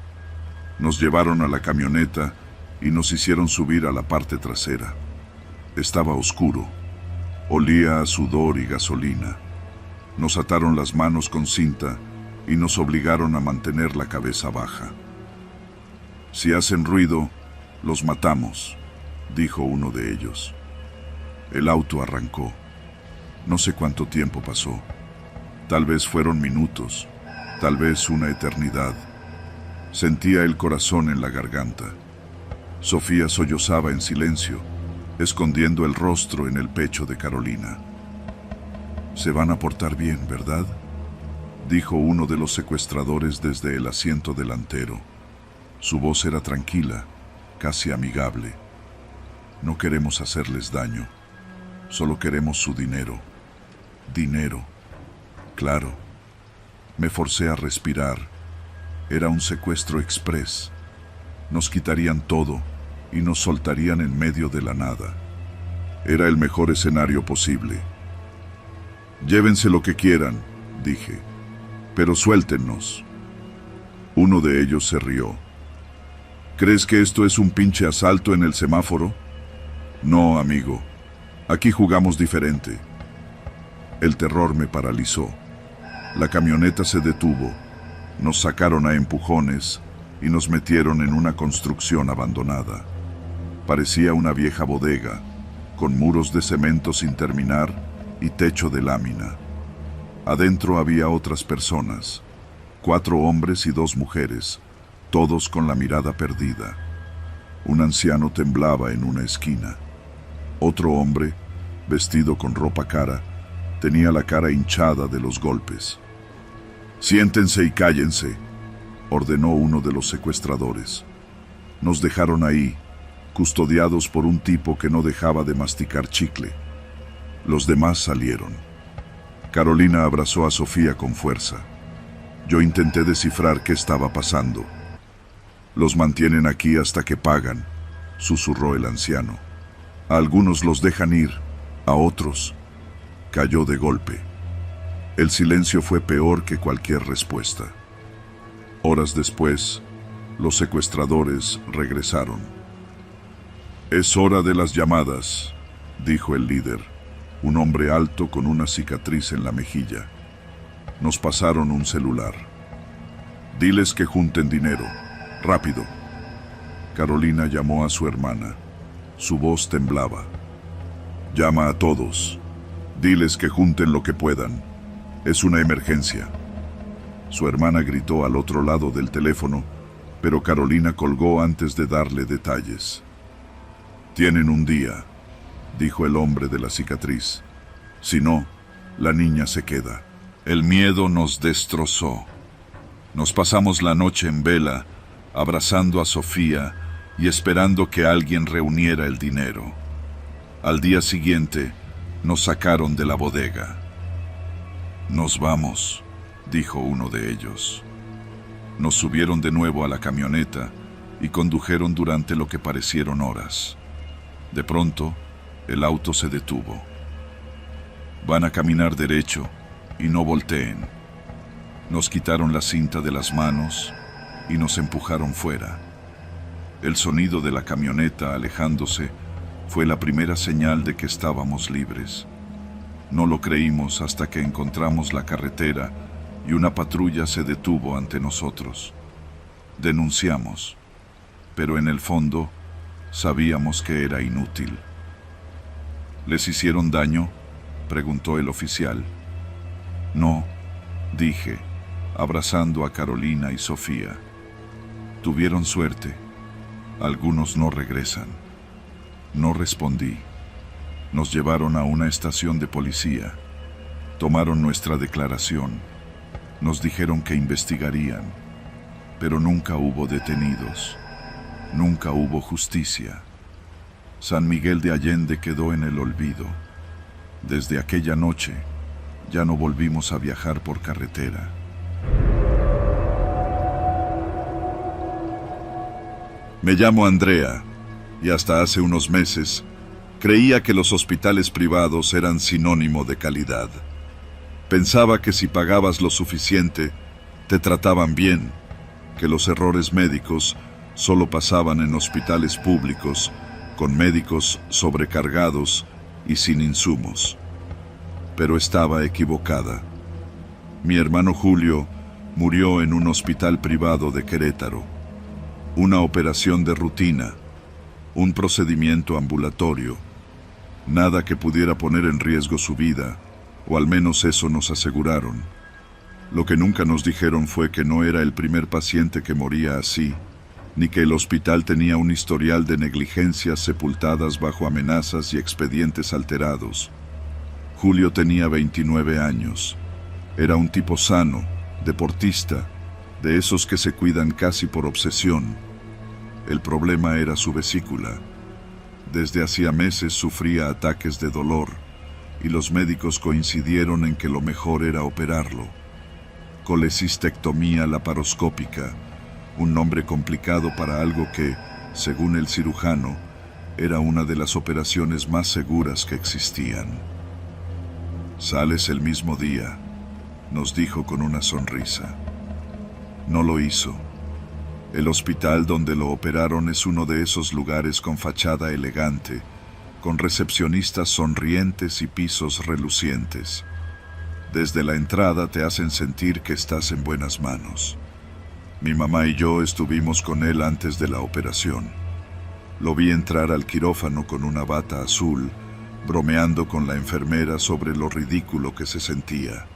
Nos llevaron a la camioneta y nos hicieron subir a la parte trasera. Estaba oscuro, olía a sudor y gasolina. Nos ataron las manos con cinta y nos obligaron a mantener la cabeza baja. «Si hacen ruido, los matamos», dijo uno de ellos. El auto arrancó. No sé cuánto tiempo pasó. Tal vez fueron minutos, tal vez una eternidad. Sentía el corazón en la garganta. Sofía sollozaba en silencio, escondiendo el rostro en el pecho de Carolina. «Se van a portar bien, ¿verdad?», dijo uno de los secuestradores desde el asiento delantero. Su voz era tranquila, casi amigable. No queremos hacerles daño, solo queremos su dinero. Dinero. Claro. Me forcé a respirar. Era un secuestro express. Nos quitarían todo y nos soltarían en medio de la nada. Era el mejor escenario posible. Llévense lo que quieran, dije, pero suéltennos. Uno de ellos se rió. ¿Crees que esto es un pinche asalto en el semáforo? No, amigo. Aquí jugamos diferente. El terror me paralizó. La camioneta se detuvo. Nos sacaron a empujones y nos metieron en una construcción abandonada. Parecía una vieja bodega, con muros de cemento sin terminar y techo de lámina. Adentro había otras personas, 4 hombres y 2 mujeres, todos con la mirada perdida. Un anciano temblaba en una esquina. Otro hombre, vestido con ropa cara, tenía la cara hinchada de los golpes. «Siéntense y cállense», ordenó uno de los secuestradores. Nos dejaron ahí, custodiados por un tipo que no dejaba de masticar chicle. Los demás salieron. Carolina abrazó a Sofía con fuerza. Yo intenté descifrar qué estaba pasando. «Los mantienen aquí hasta que pagan», susurró el anciano. «A algunos los dejan ir, a otros». Cayó de golpe. El silencio fue peor que cualquier respuesta. Horas después, los secuestradores regresaron. «Es hora de las llamadas», dijo el líder, un hombre alto con una cicatriz en la mejilla. Nos pasaron un celular. «Diles que junten dinero. Rápido». Carolina llamó a su hermana. Su voz temblaba. «Llama a todos. Diles que junten lo que puedan. Es una emergencia». Su hermana gritó al otro lado del teléfono, pero Carolina colgó antes de darle detalles. «Tienen un día», dijo el hombre de la cicatriz. «Si no, la niña se queda». El miedo nos destrozó. Nos pasamos la noche en vela, abrazando a Sofía y esperando que alguien reuniera el dinero. Al día siguiente, nos sacaron de la bodega. «Nos vamos», dijo uno de ellos. Nos subieron de nuevo a la camioneta y condujeron durante lo que parecieron horas. De pronto, el auto se detuvo. «Van a caminar derecho y no volteen». Nos quitaron la cinta de las manos y nos empujaron fuera. El sonido de la camioneta alejándose fue la primera señal de que estábamos libres. No lo creímos hasta que encontramos la carretera y una patrulla se detuvo ante nosotros. Denunciamos, pero en el fondo sabíamos que era inútil. «¿Les hicieron daño?», preguntó el oficial. «No», dije, abrazando a Carolina y Sofía. «Tuvieron suerte. Algunos no regresan». No respondí. Nos llevaron a una estación de policía. Tomaron nuestra declaración. Nos dijeron que investigarían, pero nunca hubo detenidos. Nunca hubo justicia. San Miguel de Allende quedó en el olvido. Desde aquella noche, ya no volvimos a viajar por carretera. Me llamo Andrea, y hasta hace unos meses creía que los hospitales privados eran sinónimo de calidad. Pensaba que si pagabas lo suficiente, te trataban bien, que los errores médicos solo pasaban en hospitales públicos, con médicos sobrecargados y sin insumos. Pero estaba equivocada. Mi hermano Julio murió en un hospital privado de Querétaro. Una operación de rutina, un procedimiento ambulatorio, nada que pudiera poner en riesgo su vida, o al menos eso nos aseguraron. Lo que nunca nos dijeron fue que no era el primer paciente que moría así, ni que el hospital tenía un historial de negligencias sepultadas bajo amenazas y expedientes alterados. Julio tenía 29 años. Era un tipo sano, deportista, de esos que se cuidan casi por obsesión, El problema era su vesícula. Desde hacía meses sufría ataques de dolor y los médicos coincidieron en que lo mejor era operarlo. Colecistectomía laparoscópica, un nombre complicado para algo que, según el cirujano, era una de las operaciones más seguras que existían. «Sales el mismo día», nos dijo con una sonrisa. No lo hizo. El hospital donde lo operaron es uno de esos lugares con fachada elegante, con recepcionistas sonrientes y pisos relucientes. Desde la entrada te hacen sentir que estás en buenas manos. Mi mamá y yo estuvimos con él antes de la operación. Lo vi entrar al quirófano con una bata azul, bromeando con la enfermera sobre lo ridículo que se sentía.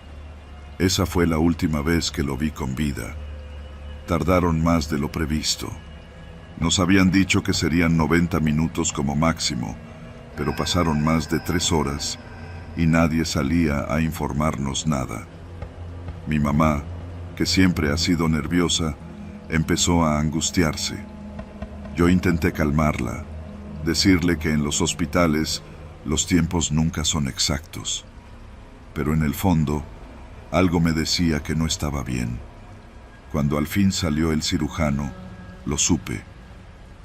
Esa fue la última vez que lo vi con vida. Tardaron más de lo previsto. Nos habían dicho que serían 90 minutos como máximo, pero pasaron más de 3 horas y nadie salía a informarnos nada. Mi mamá, que siempre ha sido nerviosa, empezó a angustiarse. Yo intenté calmarla, decirle que en los hospitales los tiempos nunca son exactos. Pero en el fondo, algo me decía que no estaba bien. Cuando al fin salió el cirujano, lo supe.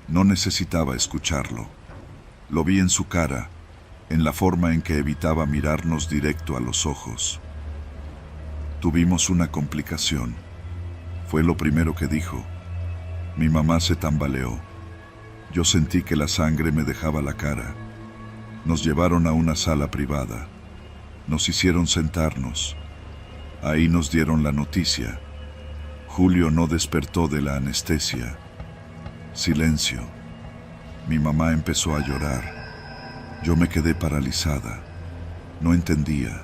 No necesitaba escucharlo. Lo vi en su cara, en la forma en que evitaba mirarnos directo a los ojos. Tuvimos una complicación. Fue lo primero que dijo. Mi mamá se tambaleó. Yo sentí que la sangre me dejaba la cara. Nos llevaron a una sala privada. Nos hicieron sentarnos. Ahí nos dieron la noticia. Julio no despertó de la anestesia. Silencio. Mi mamá empezó a llorar. Yo me quedé paralizada. No entendía.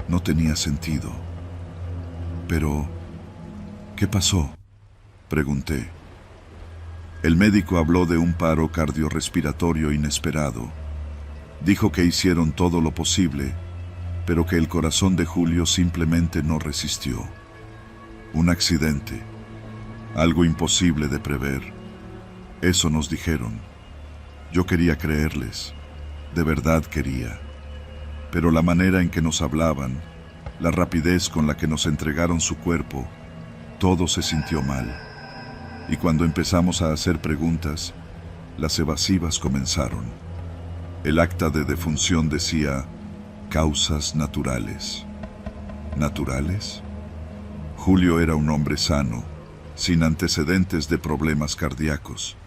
No tenía sentido. Pero, ¿qué pasó?, pregunté. El médico habló de un paro cardiorrespiratorio inesperado. Dijo que hicieron todo lo posible, pero que el corazón de Julio simplemente no resistió. Un accidente. Algo imposible de prever. Eso nos dijeron. Yo quería creerles. De verdad quería. Pero la manera en que nos hablaban, la rapidez con la que nos entregaron su cuerpo, todo se sintió mal. Y cuando empezamos a hacer preguntas, las evasivas comenzaron. El acta de defunción decía causas naturales. ¿Naturales? Julio era un hombre sano, sin antecedentes de problemas cardíacos.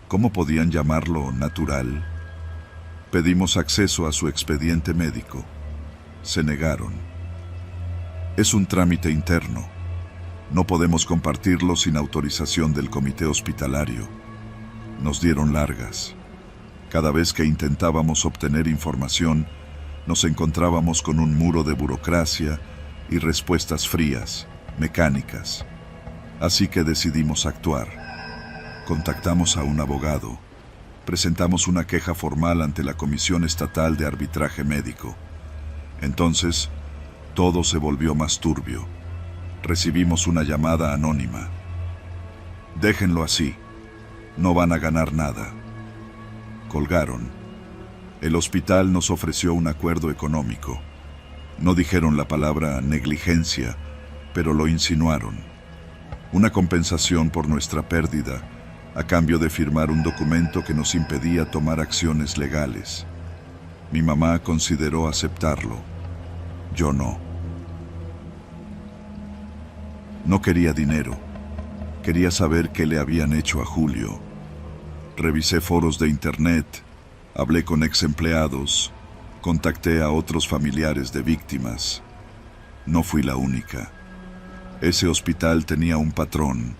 ¿Cómo podían llamarlo natural? Pedimos acceso a su expediente médico. Se negaron. Es un trámite interno. No podemos compartirlo sin autorización del comité hospitalario. Nos dieron largas. Cada vez que intentábamos obtener información, nos encontrábamos con un muro de burocracia y respuestas frías, mecánicas. Así que decidimos actuar. Contactamos a un abogado. Presentamos una queja formal ante la Comisión Estatal de Arbitraje Médico. Entonces, todo se volvió más turbio. Recibimos una llamada anónima. Déjenlo así. No van a ganar nada. Colgaron. El hospital nos ofreció un acuerdo económico. No dijeron la palabra negligencia, pero lo insinuaron. Una compensación por nuestra pérdida, a cambio de firmar un documento que nos impedía tomar acciones legales. Mi mamá consideró aceptarlo. Yo no. No quería dinero. Quería saber qué le habían hecho a Julio. Revisé foros de internet, hablé con ex empleados, contacté a otros familiares de víctimas. No fui la única. Ese hospital tenía un patrón.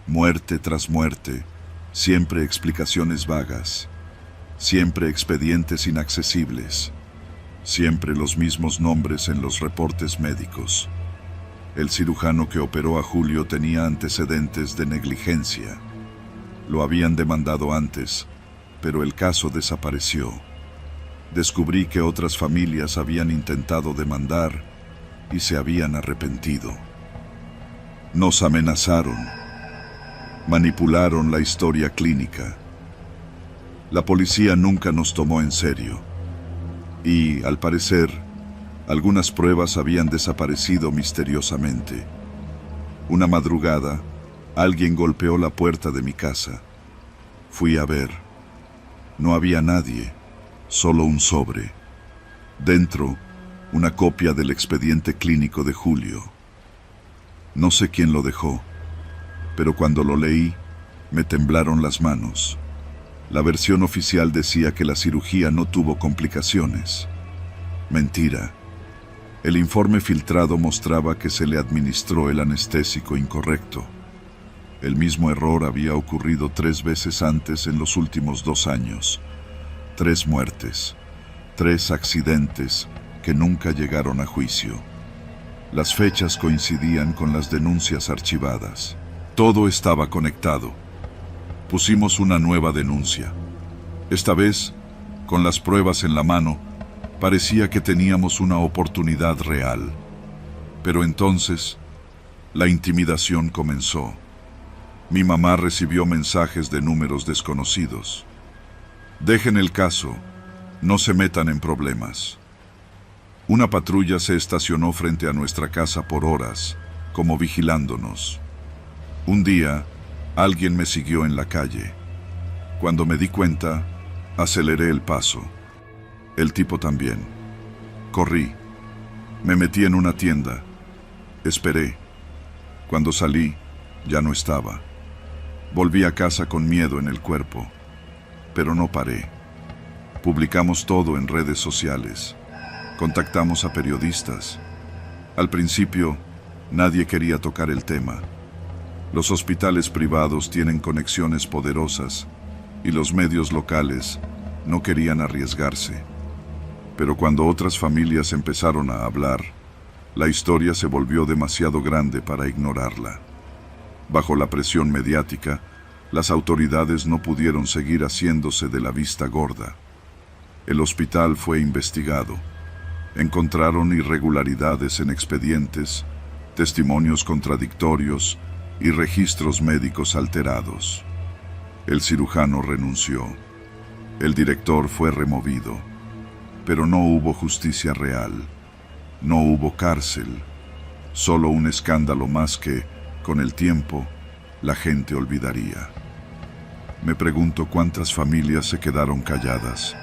Muerte tras muerte, siempre explicaciones vagas, siempre expedientes inaccesibles, siempre los mismos nombres en los reportes médicos. El cirujano que operó a Julio tenía antecedentes de negligencia. Lo habían demandado antes, pero el caso desapareció. Descubrí que otras familias habían intentado demandar y se habían arrepentido. Nos amenazaron. Manipularon la historia clínica. La policía nunca nos tomó en serio. Y, al parecer, algunas pruebas habían desaparecido misteriosamente. Una madrugada, alguien golpeó la puerta de mi casa. Fui a ver. No había nadie, solo un sobre. Dentro, una copia del expediente clínico de Julio. No sé quién lo dejó, pero cuando lo leí, me temblaron las manos. La versión oficial decía que la cirugía no tuvo complicaciones. Mentira. El informe filtrado mostraba que se le administró el anestésico incorrecto. El mismo error había ocurrido 3 veces antes en los últimos 2 años. 3 muertes, 3 accidentes que nunca llegaron a juicio. Las fechas coincidían con las denuncias archivadas. Todo estaba conectado. Pusimos una nueva denuncia. Esta vez, con las pruebas en la mano, parecía que teníamos una oportunidad real. Pero entonces, la intimidación comenzó. Mi mamá recibió mensajes de números desconocidos. Dejen el caso, no se metan en problemas. Una patrulla se estacionó frente a nuestra casa por horas, como vigilándonos. Un día, alguien me siguió en la calle. Cuando me di cuenta, aceleré el paso. El tipo también. Corrí. Me metí en una tienda. Esperé. Cuando salí, ya no estaba. Volví a casa con miedo en el cuerpo. Pero no paré. Publicamos todo en redes sociales. Contactamos a periodistas. Al principio, nadie quería tocar el tema. Los hospitales privados tienen conexiones poderosas y los medios locales no querían arriesgarse. Pero cuando otras familias empezaron a hablar, la historia se volvió demasiado grande para ignorarla. Bajo la presión mediática, las autoridades no pudieron seguir haciéndose de la vista gorda. El hospital fue investigado. Encontraron irregularidades en expedientes, testimonios contradictorios y registros médicos alterados. El cirujano renunció. El director fue removido. Pero no hubo justicia real. No hubo cárcel. Solo un escándalo más que, con el tiempo, la gente olvidaría. Me pregunto cuántas familias se quedaron calladas,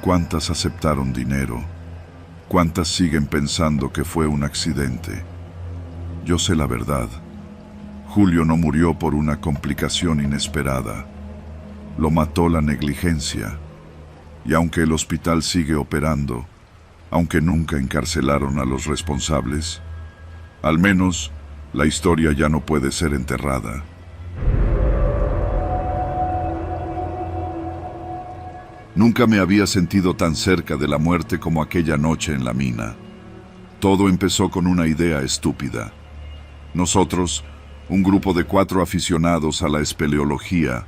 cuántas aceptaron dinero, cuántas siguen pensando que fue un accidente. Yo sé la verdad. Julio no murió por una complicación inesperada. Lo mató la negligencia. Y aunque el hospital sigue operando, aunque nunca encarcelaron a los responsables, al menos la historia ya no puede ser enterrada. Nunca me había sentido tan cerca de la muerte como aquella noche en la mina. Todo empezó con una idea estúpida. Nosotros, un grupo de 4 aficionados a la espeleología,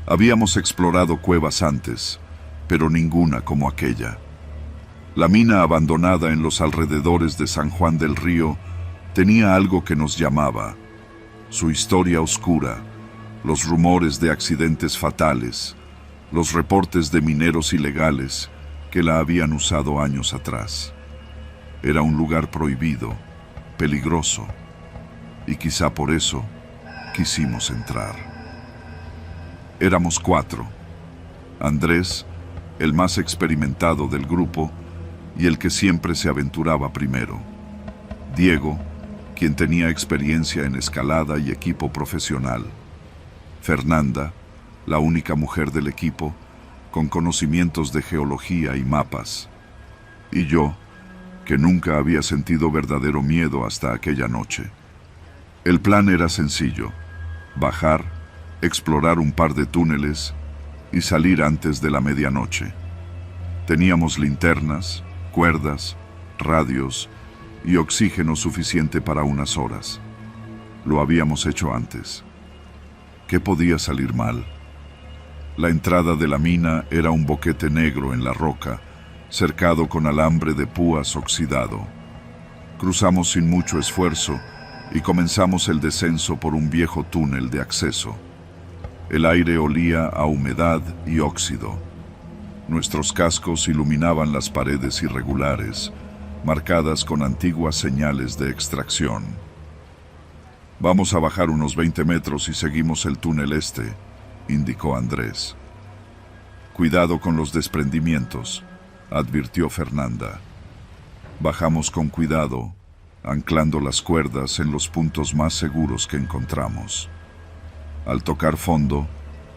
habíamos explorado cuevas antes, pero ninguna como aquella. La mina abandonada en los alrededores de San Juan del Río tenía algo que nos llamaba. Su historia oscura, los rumores de accidentes fatales, los reportes de mineros ilegales que la habían usado años atrás. Era un lugar prohibido, peligroso, y quizá por eso quisimos entrar. Éramos 4. Andrés, el más experimentado del grupo y el que siempre se aventuraba primero. Diego, quien tenía experiencia en escalada y equipo profesional. Fernanda, la única mujer del equipo, con conocimientos de geología y mapas. Y yo, que nunca había sentido verdadero miedo hasta aquella noche. El plan era sencillo: bajar, explorar un par de túneles y salir antes de la medianoche. Teníamos linternas, cuerdas, radios y oxígeno suficiente para unas horas. Lo habíamos hecho antes. ¿Qué podía salir mal? La entrada de la mina era un boquete negro en la roca, cercado con alambre de púas oxidado. Cruzamos sin mucho esfuerzo y comenzamos el descenso por un viejo túnel de acceso. El aire olía a humedad y óxido. Nuestros cascos iluminaban las paredes irregulares, marcadas con antiguas señales de extracción. «Vamos a bajar unos 20 metros y seguimos el túnel este», indicó Andrés. «Cuidado con los desprendimientos», advirtió Fernanda. Bajamos con cuidado, anclando las cuerdas en los puntos más seguros que encontramos. Al tocar fondo,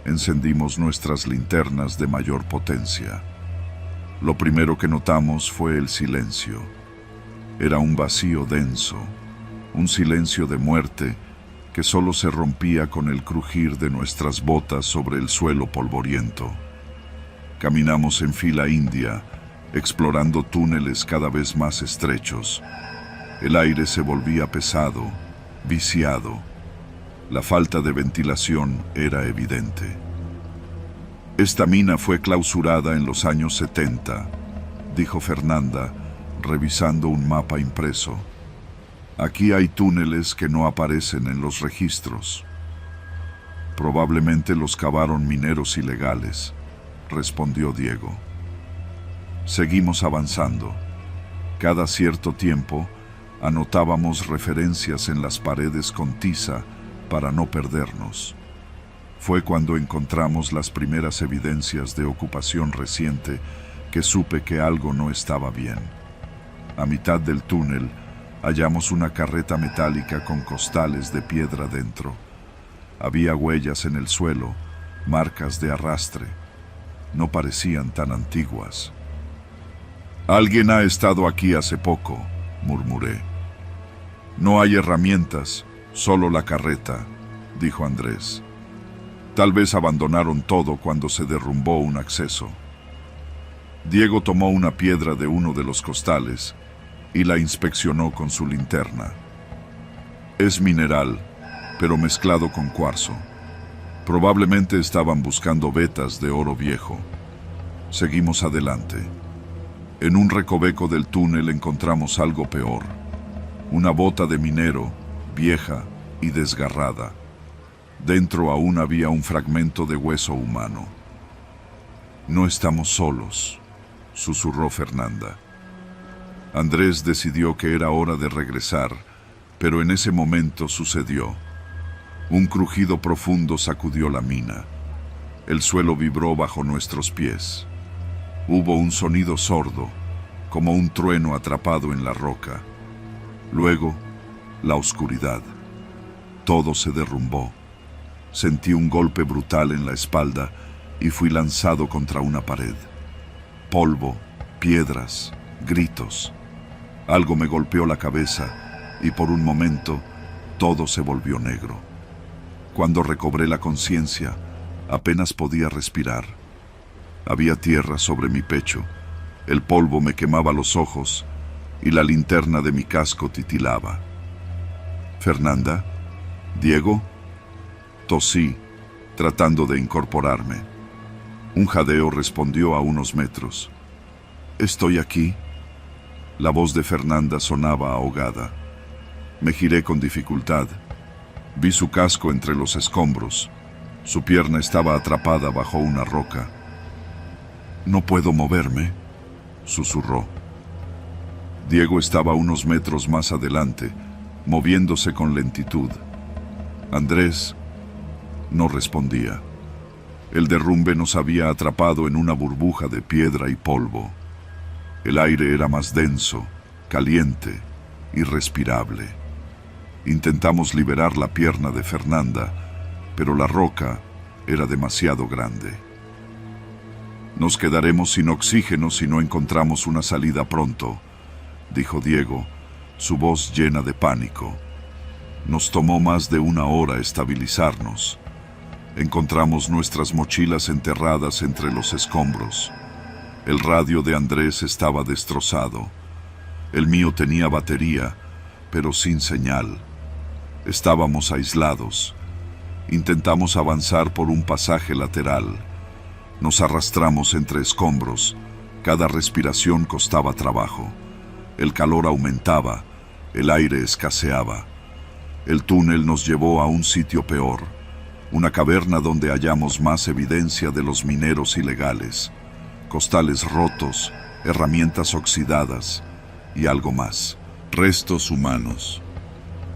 encendimos nuestras linternas de mayor potencia. Lo primero que notamos fue el silencio. Era un vacío denso, un silencio de muerte que solo se rompía con el crujir de nuestras botas sobre el suelo polvoriento. Caminamos en fila india, explorando túneles cada vez más estrechos. El aire se volvía pesado, viciado. La falta de ventilación era evidente. «Esta mina fue clausurada en los años 70», dijo Fernanda, revisando un mapa impreso. «Aquí hay túneles que no aparecen en los registros». «Probablemente los cavaron mineros ilegales», respondió Diego. Seguimos avanzando. Cada cierto tiempo, anotábamos referencias en las paredes con tiza para no perdernos. Fue cuando encontramos las primeras evidencias de ocupación reciente que supe que algo no estaba bien. A mitad del túnel, hallamos una carreta metálica con costales de piedra dentro. Había huellas en el suelo, marcas de arrastre. No parecían tan antiguas. «Alguien ha estado aquí hace poco», murmuré. «No hay herramientas, solo la carreta», dijo Andrés. «Tal vez abandonaron todo cuando se derrumbó un acceso». Diego tomó una piedra de uno de los costales y la inspeccionó con su linterna. «Es mineral, pero mezclado con cuarzo. Probablemente estaban buscando vetas de oro viejo». Seguimos adelante. En un recoveco del túnel encontramos algo peor. Una bota de minero, vieja y desgarrada. Dentro aún había un fragmento de hueso humano. «No estamos solos», susurró Fernanda. Andrés decidió que era hora de regresar, pero en ese momento sucedió. Un crujido profundo sacudió la mina. El suelo vibró bajo nuestros pies. Hubo un sonido sordo, como un trueno atrapado en la roca. Luego, la oscuridad. Todo se derrumbó. Sentí un golpe brutal en la espalda y fui lanzado contra una pared. Polvo, piedras, gritos. Algo me golpeó la cabeza y por un momento todo se volvió negro. Cuando recobré la conciencia, apenas podía respirar. Había tierra sobre mi pecho, el polvo me quemaba los ojos y la linterna de mi casco titilaba. «¿Fernanda? ¿Diego?» Tosí, tratando de incorporarme. Un jadeo respondió a unos metros. «Estoy aquí». La voz de Fernanda sonaba ahogada. Me giré con dificultad. Vi su casco entre los escombros. Su pierna estaba atrapada bajo una roca. «No puedo moverme», susurró. Diego estaba unos metros más adelante, moviéndose con lentitud. Andrés no respondía. El derrumbe nos había atrapado en una burbuja de piedra y polvo. El aire era más denso, caliente, irrespirable. Intentamos liberar la pierna de Fernanda, pero la roca era demasiado grande. «Nos quedaremos sin oxígeno si no encontramos una salida pronto», dijo Diego, su voz llena de pánico. Nos tomó más de una hora estabilizarnos. Encontramos nuestras mochilas enterradas entre los escombros. El radio de Andrés estaba destrozado. El mío tenía batería, pero sin señal. Estábamos aislados. Intentamos avanzar por un pasaje lateral. Nos arrastramos entre escombros. Cada respiración costaba trabajo. El calor aumentaba, el aire escaseaba. El túnel nos llevó a un sitio peor, una caverna donde hallamos más evidencia de los mineros ilegales, costales rotos, herramientas oxidadas y algo más. Restos humanos,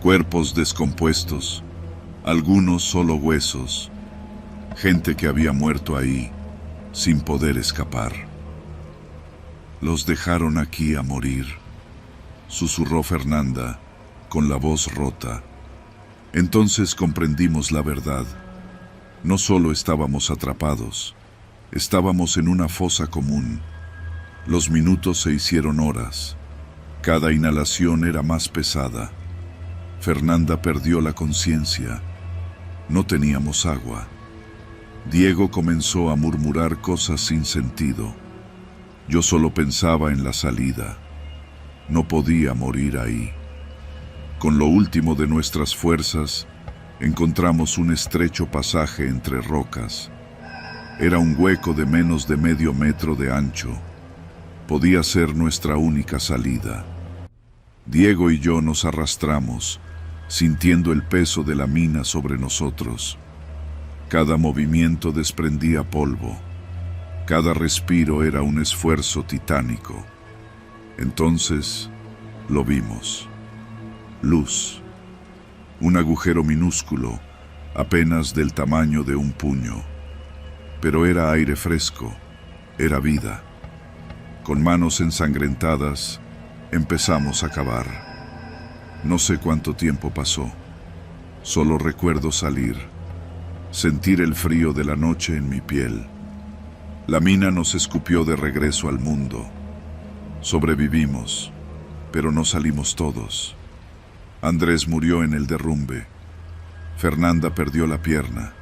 cuerpos descompuestos, algunos solo huesos, gente que había muerto ahí sin poder escapar. Los dejaron aquí a morir, susurró Fernanda con la voz rota. Entonces comprendimos la verdad. No solo estábamos atrapados, estábamos en una fosa común. Los minutos se hicieron horas. Cada inhalación era más pesada. Fernanda perdió la conciencia. No teníamos agua. Diego comenzó a murmurar cosas sin sentido. Yo solo pensaba en la salida. No podía morir ahí. Con lo último de nuestras fuerzas, encontramos un estrecho pasaje entre rocas. Era un hueco de menos de medio metro de ancho. Podía ser nuestra única salida. Diego y yo nos arrastramos, sintiendo el peso de la mina sobre nosotros. Cada movimiento desprendía polvo. Cada respiro era un esfuerzo titánico. Entonces, lo vimos. Luz. Un agujero minúsculo, apenas del tamaño de un puño. Pero era aire fresco, era vida. Con manos ensangrentadas, empezamos a cavar. No sé cuánto tiempo pasó. Solo recuerdo salir, sentir el frío de la noche en mi piel. La mina nos escupió de regreso al mundo. Sobrevivimos, pero no salimos todos. Andrés murió en el derrumbe. Fernanda perdió la pierna.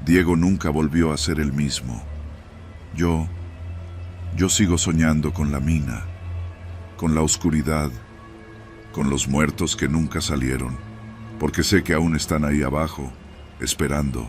Diego nunca volvió a ser el mismo. Yo sigo soñando con la mina, con la oscuridad, con los muertos que nunca salieron, porque sé que aún están ahí abajo, esperando.